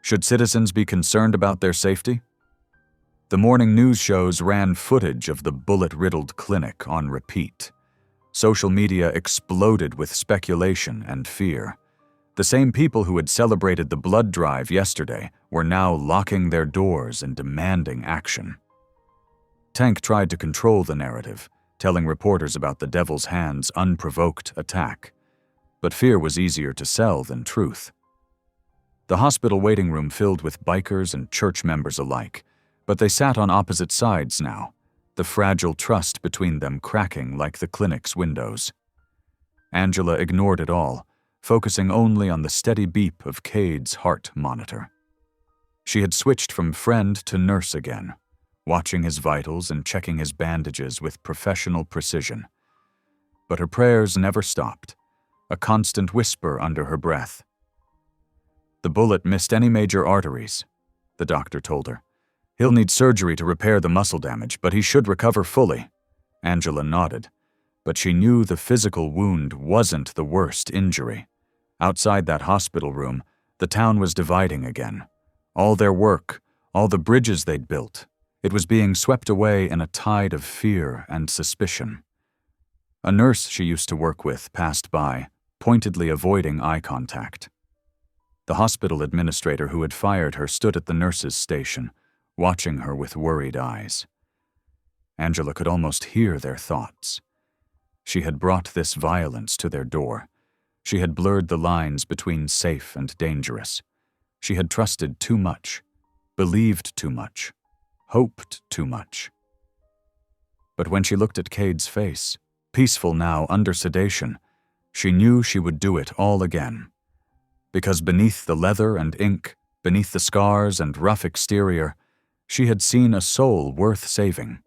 Should citizens be concerned about their safety?" The morning news shows ran footage of the bullet-riddled clinic on repeat. Social media exploded with speculation and fear. The same people who had celebrated the blood drive yesterday were now locking their doors and demanding action. Tank tried to control the narrative, telling reporters about the Devil's Hand's unprovoked attack. But fear was easier to sell than truth. The hospital waiting room filled with bikers and church members alike, but they sat on opposite sides now, the fragile trust between them cracking like the clinic's windows. Angela ignored it all, focusing only on the steady beep of Cade's heart monitor. She had switched from friend to nurse again, watching his vitals and checking his bandages with professional precision. But her prayers never stopped, a constant whisper under her breath. "The bullet missed any major arteries," the doctor told her. "He'll need surgery to repair the muscle damage, but he should recover fully." Angela nodded. But she knew the physical wound wasn't the worst injury. Outside that hospital room, the town was dividing again. All their work, all the bridges they'd built, it was being swept away in a tide of fear and suspicion. A nurse she used to work with passed by, pointedly avoiding eye contact. The hospital administrator who had fired her stood at the nurse's station, watching her with worried eyes. Angela could almost hear their thoughts. She had brought this violence to their door. She had blurred the lines between safe and dangerous. She had trusted too much, believed too much, hoped too much. But when she looked at Cade's face, peaceful now under sedation, she knew she would do it all again. Because beneath the leather and ink, beneath the scars and rough exterior, she had seen a soul worth saving.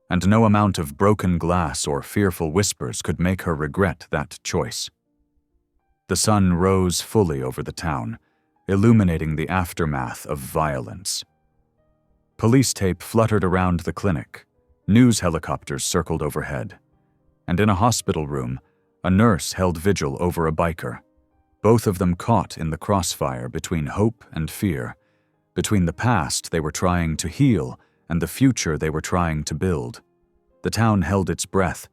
And no amount of broken glass or fearful whispers could make her regret that choice. The sun rose fully over the town, illuminating the aftermath of violence. Police tape fluttered around the clinic, news helicopters circled overhead, and in a hospital room, a nurse held vigil over a biker, both of them caught in the crossfire between hope and fear, between the past they were trying to heal and the future they were trying to build. The town held its breath,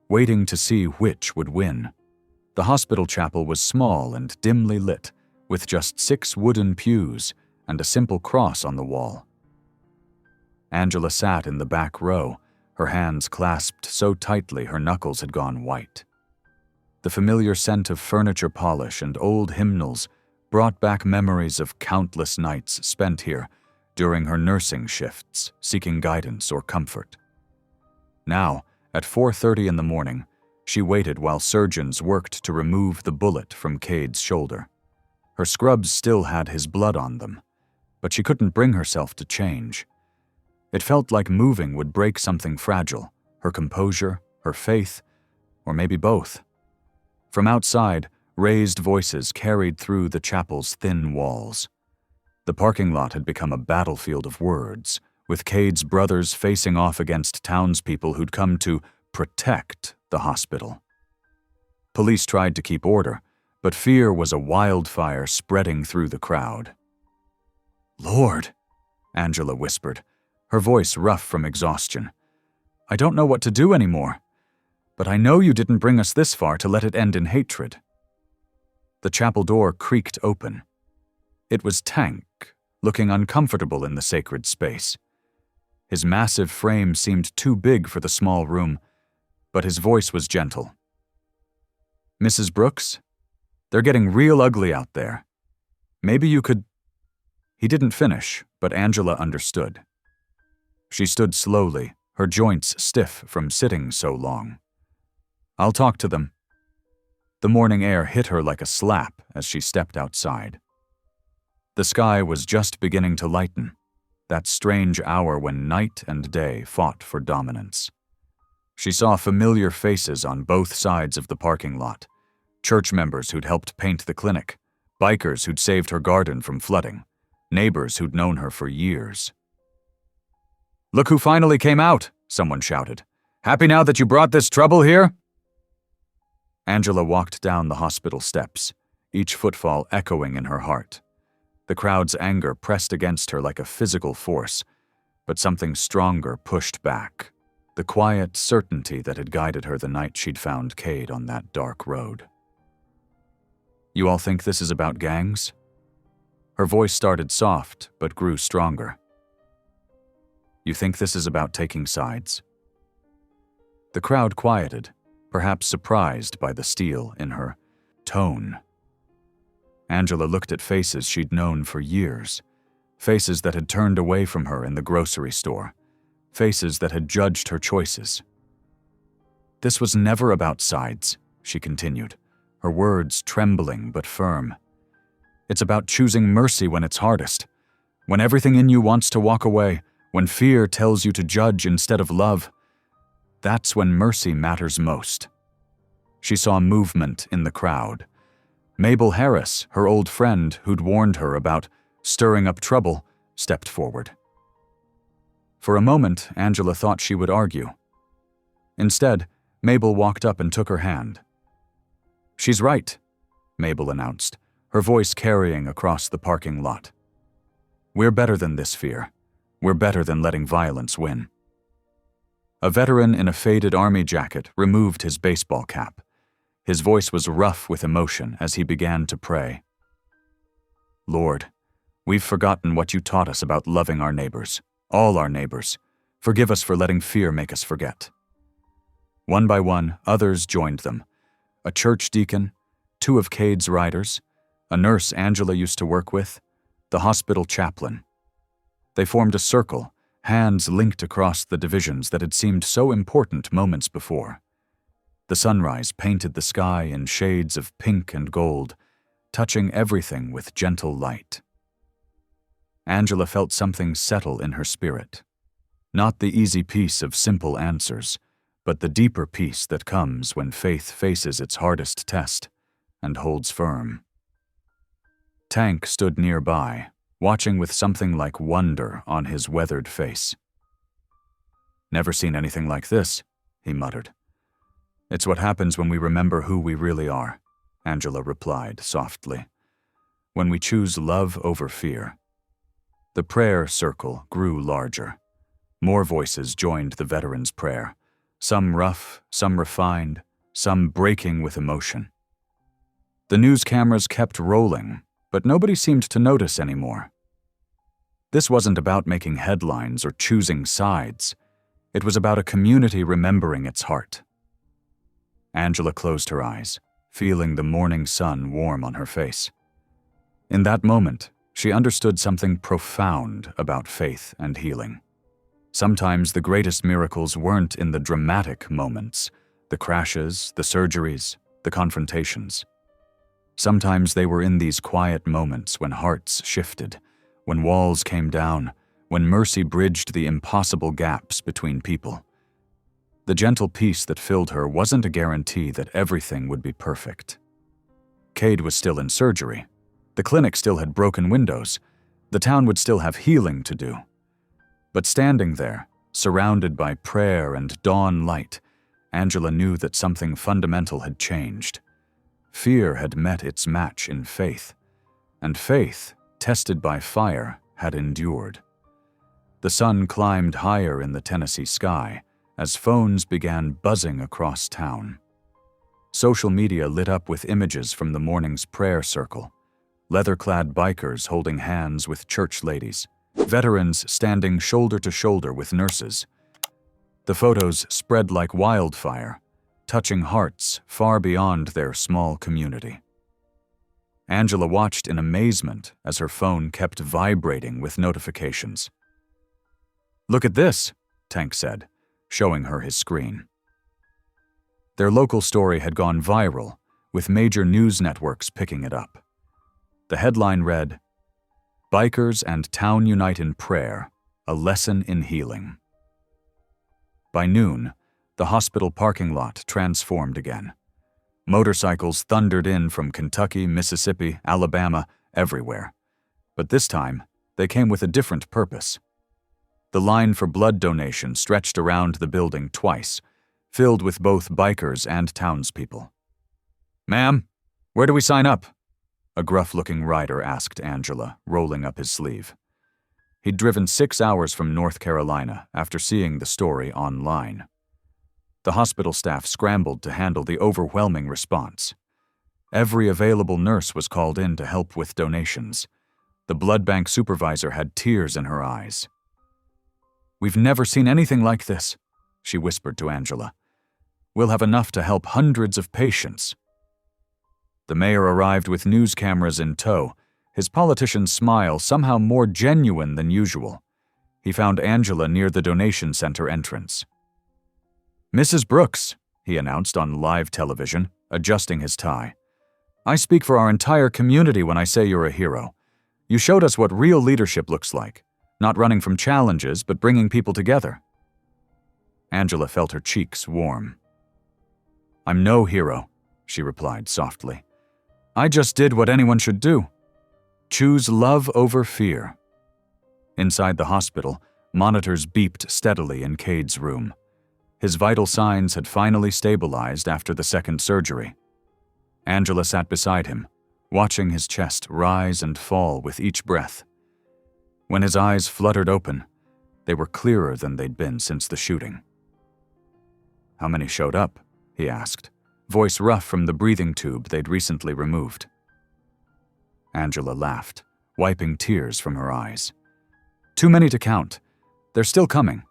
waiting to see which would win. The hospital chapel was small and dimly lit, with just 6 wooden pews and a simple cross on the wall. Angela sat in the back row, her hands clasped so tightly her knuckles had gone white. The familiar scent of furniture polish and old hymnals brought back memories of countless nights spent here during her nursing shifts, seeking guidance or comfort. Now, at 4:30 in the morning, she waited while surgeons worked to remove the bullet from Cade's shoulder. Her scrubs still had his blood on them, but she couldn't bring herself to change. It felt like moving would break something fragile, her composure, her faith, or maybe both. From outside, raised voices carried through the chapel's thin walls. The parking lot had become a battlefield of words, with Cade's brothers facing off against townspeople who'd come to protect the hospital. Police tried to keep order, but fear was a wildfire spreading through the crowd. "Lord," Angela whispered, her voice rough from exhaustion. "I don't know what to do anymore, but I know you didn't bring us this far to let it end in hatred." The chapel door creaked open. It was Tank, looking uncomfortable in the sacred space. His massive frame seemed too big for the small room, but his voice was gentle. "Mrs. Brooks, they're getting real ugly out there. Maybe you could—" He didn't finish, but Angela understood. She stood slowly, her joints stiff from sitting so long. "I'll talk to them." The morning air hit her like a slap as she stepped outside. The sky was just beginning to lighten, that strange hour when night and day fought for dominance. She saw familiar faces on both sides of the parking lot, church members who'd helped paint the clinic, bikers who'd saved her garden from flooding, neighbors who'd known her for years. "Look who finally came out," someone shouted. "Happy now that you brought this trouble here?" Angela walked down the hospital steps, each footfall echoing in her heart. The crowd's anger pressed against her like a physical force, but something stronger pushed back, the quiet certainty that had guided her the night she'd found Cade on that dark road. "You all think this is about gangs?" Her voice started soft, but grew stronger. "You think this is about taking sides?" The crowd quieted, perhaps surprised by the steel in her tone. Angela looked at faces she'd known for years, faces that had turned away from her in the grocery store, faces that had judged her choices. "This was never about sides," she continued, her words trembling but firm. "It's about choosing mercy when it's hardest, when everything in you wants to walk away, when fear tells you to judge instead of love. That's when mercy matters most." She saw movement in the crowd. Mabel Harris, her old friend who'd warned her about stirring up trouble, stepped forward. For a moment, Angela thought she would argue. Instead, Mabel walked up and took her hand. "She's right," Mabel announced, her voice carrying across the parking lot. "We're better than this fear. We're better than letting violence win." A veteran in a faded army jacket removed his baseball cap. His voice was rough with emotion as he began to pray. "Lord, we've forgotten what you taught us about loving our neighbors, all our neighbors. Forgive us for letting fear make us forget." One by one, others joined them. A church deacon, 2 of Cade's riders, a nurse Angela used to work with, the hospital chaplain. They formed a circle, hands linked across the divisions that had seemed so important moments before. The sunrise painted the sky in shades of pink and gold, touching everything with gentle light. Angela felt something settle in her spirit. Not the easy peace of simple answers, but the deeper peace that comes when faith faces its hardest test and holds firm. Tank stood nearby, watching with something like wonder on his weathered face. "Never seen anything like this," he muttered. "It's what happens when we remember who we really are," Angela replied softly. "When we choose love over fear." The prayer circle grew larger. More voices joined the veterans' prayer, some rough, some refined, some breaking with emotion. The news cameras kept rolling, but nobody seemed to notice anymore. This wasn't about making headlines or choosing sides. It was about a community remembering its heart. Angela closed her eyes, feeling the morning sun warm on her face. In that moment, she understood something profound about faith and healing. Sometimes the greatest miracles weren't in the dramatic moments, the crashes, the surgeries, the confrontations. Sometimes they were in these quiet moments when hearts shifted, when walls came down, when mercy bridged the impossible gaps between people. The gentle peace that filled her wasn't a guarantee that everything would be perfect. Cade was still in surgery. The clinic still had broken windows. The town would still have healing to do. But standing there, surrounded by prayer and dawn light, Angela knew that something fundamental had changed. Fear had met its match in faith, and faith, tested by fire, had endured. The sun climbed higher in the Tennessee sky as phones began buzzing across town. Social media lit up with images from the morning's prayer circle, leather-clad bikers holding hands with church ladies, veterans standing shoulder to shoulder with nurses. The photos spread like wildfire, touching hearts far beyond their small community. Angela watched in amazement as her phone kept vibrating with notifications. "Look at this," Tank said, showing her his screen. Their local story had gone viral, with major news networks picking it up. The headline read, "Bikers and Town Unite in Prayer, a Lesson in Healing." By noon, the hospital parking lot transformed again. Motorcycles thundered in from Kentucky, Mississippi, Alabama, everywhere. But this time, they came with a different purpose. The line for blood donation stretched around the building twice, filled with both bikers and townspeople. "Ma'am, where do we sign up?" a gruff-looking rider asked Angela, rolling up his sleeve. He'd driven 6 hours from North Carolina after seeing the story online. The hospital staff scrambled to handle the overwhelming response. Every available nurse was called in to help with donations. The blood bank supervisor had tears in her eyes. "We've never seen anything like this," she whispered to Angela. "We'll have enough to help hundreds of patients." The mayor arrived with news cameras in tow, his politician's smile somehow more genuine than usual. He found Angela near the donation center entrance. "Mrs. Brooks," he announced on live television, adjusting his tie. "I speak for our entire community when I say you're a hero. You showed us what real leadership looks like, not running from challenges, but bringing people together." Angela felt her cheeks warm. "I'm no hero," she replied softly. "I just did what anyone should do. Choose love over fear." Inside the hospital, monitors beeped steadily in Cade's room. His vital signs had finally stabilized after the second surgery. Angela sat beside him, watching his chest rise and fall with each breath. When his eyes fluttered open, they were clearer than they'd been since the shooting. "How many showed up?" he asked, voice rough from the breathing tube they'd recently removed. Angela laughed, wiping tears from her eyes. "Too many to count. They're still coming.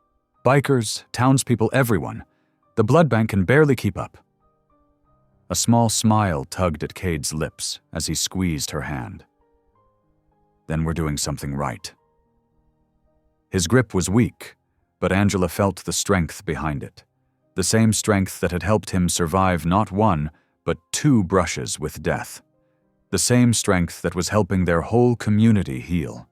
Bikers, townspeople, everyone. The blood bank can barely keep up." A small smile tugged at Cade's lips as he squeezed her hand. "Then we're doing something right." His grip was weak, but Angela felt the strength behind it. The same strength that had helped him survive not one, but 2 brushes with death. The same strength that was helping their whole community heal.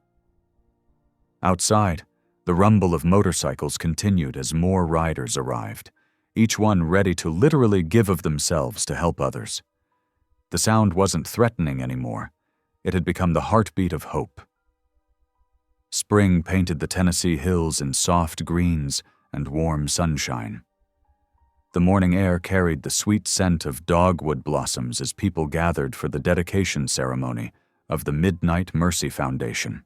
Outside, the rumble of motorcycles continued as more riders arrived, each one ready to literally give of themselves to help others. The sound wasn't threatening anymore. It had become the heartbeat of hope. Spring painted the Tennessee hills in soft greens and warm sunshine. The morning air carried the sweet scent of dogwood blossoms as people gathered for the dedication ceremony of the Midnight Mercy Foundation.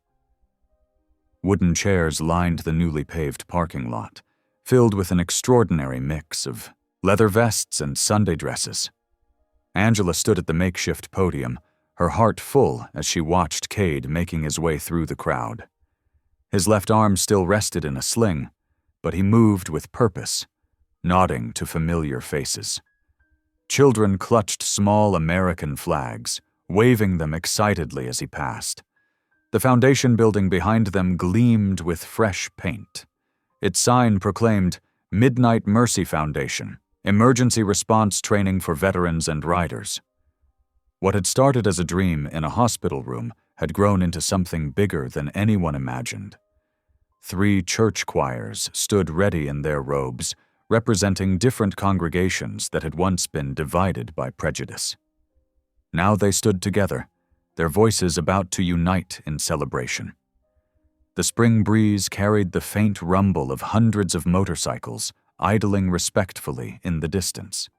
Wooden chairs lined the newly paved parking lot, filled with an extraordinary mix of leather vests and Sunday dresses. Angela stood at the makeshift podium, her heart full as she watched Cade making his way through the crowd. His left arm still rested in a sling, but he moved with purpose, nodding to familiar faces. Children clutched small American flags, waving them excitedly as he passed. The foundation building behind them gleamed with fresh paint. Its sign proclaimed Midnight Mercy Foundation, emergency response training for veterans and riders. What had started as a dream in a hospital room had grown into something bigger than anyone imagined. 3 church choirs stood ready in their robes, representing different congregations that had once been divided by prejudice. Now they stood together, their voices about to unite in celebration. The spring breeze carried the faint rumble of hundreds of motorcycles idling respectfully in the distance.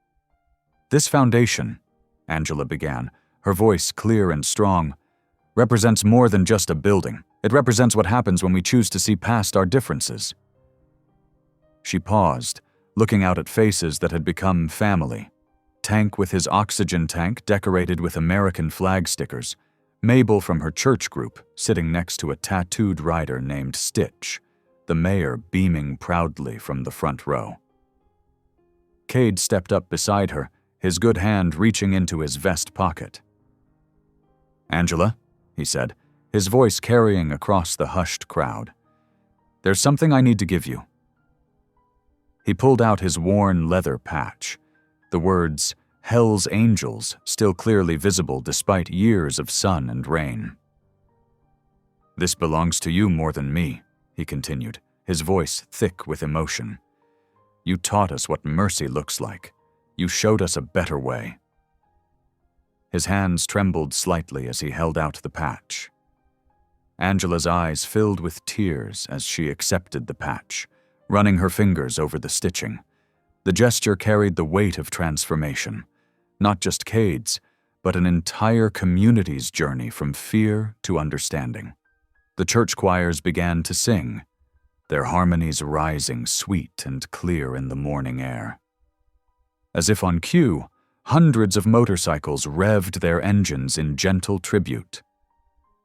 "This foundation," Angela began, her voice clear and strong, "represents more than just a building. It represents what happens when we choose to see past our differences." She paused, looking out at faces that had become family. Tank with his oxygen tank decorated with American flag stickers, Mabel from her church group sitting next to a tattooed rider named Stitch, the mayor beaming proudly from the front row. Cade stepped up beside her, his good hand reaching into his vest pocket. "Angela," he said, his voice carrying across the hushed crowd, "there's something I need to give you." He pulled out his worn leather patch, the words "Hell's Angels" still clearly visible despite years of sun and rain. "This belongs to you more than me," he continued, his voice thick with emotion. "You taught us what mercy looks like. You showed us a better way." His hands trembled slightly as he held out the patch. Angela's eyes filled with tears as she accepted the patch, running her fingers over the stitching. The gesture carried the weight of transformation, not just Cade's, but an entire community's journey from fear to understanding. The church choirs began to sing, their harmonies rising sweet and clear in the morning air. As if on cue, hundreds of motorcycles revved their engines in gentle tribute.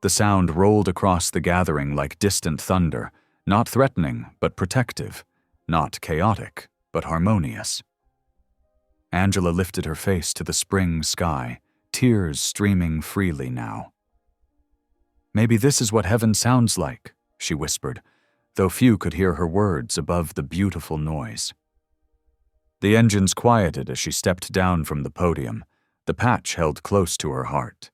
The sound rolled across the gathering like distant thunder, not threatening but protective, not chaotic but harmonious. Angela lifted her face to the spring sky, tears streaming freely now. "Maybe this is what heaven sounds like," she whispered, though few could hear her words above the beautiful noise. The engines quieted as she stepped down from the podium, the patch held close to her heart.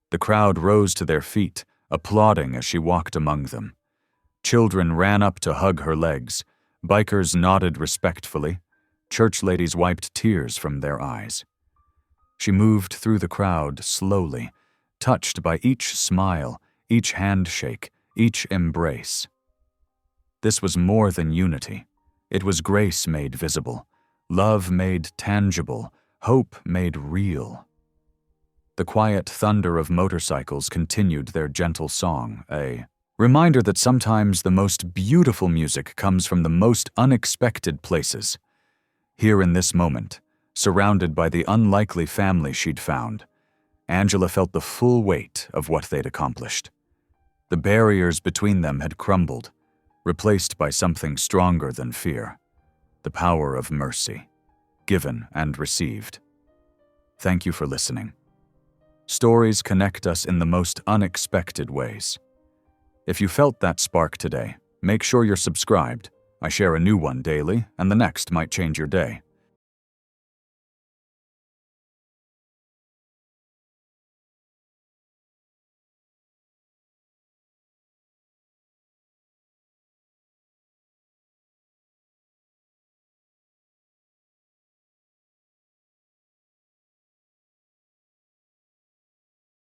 The crowd rose to their feet, applauding as she walked among them. Children ran up to hug her legs, bikers nodded respectfully, church ladies wiped tears from their eyes. She moved through the crowd slowly, touched by each smile, each handshake, each embrace. This was more than unity. It was grace made visible, love made tangible, hope made real. The quiet thunder of motorcycles continued their gentle song, a reminder that sometimes the most beautiful music comes from the most unexpected places. Here in this moment, surrounded by the unlikely family she'd found, Angela felt the full weight of what they'd accomplished. The barriers between them had crumbled, replaced by something stronger than fear, the power of mercy, given and received. Thank you for listening. Stories connect us in the most unexpected ways. If you felt that spark today, make sure you're subscribed. I share a new one daily, and the next might change your day.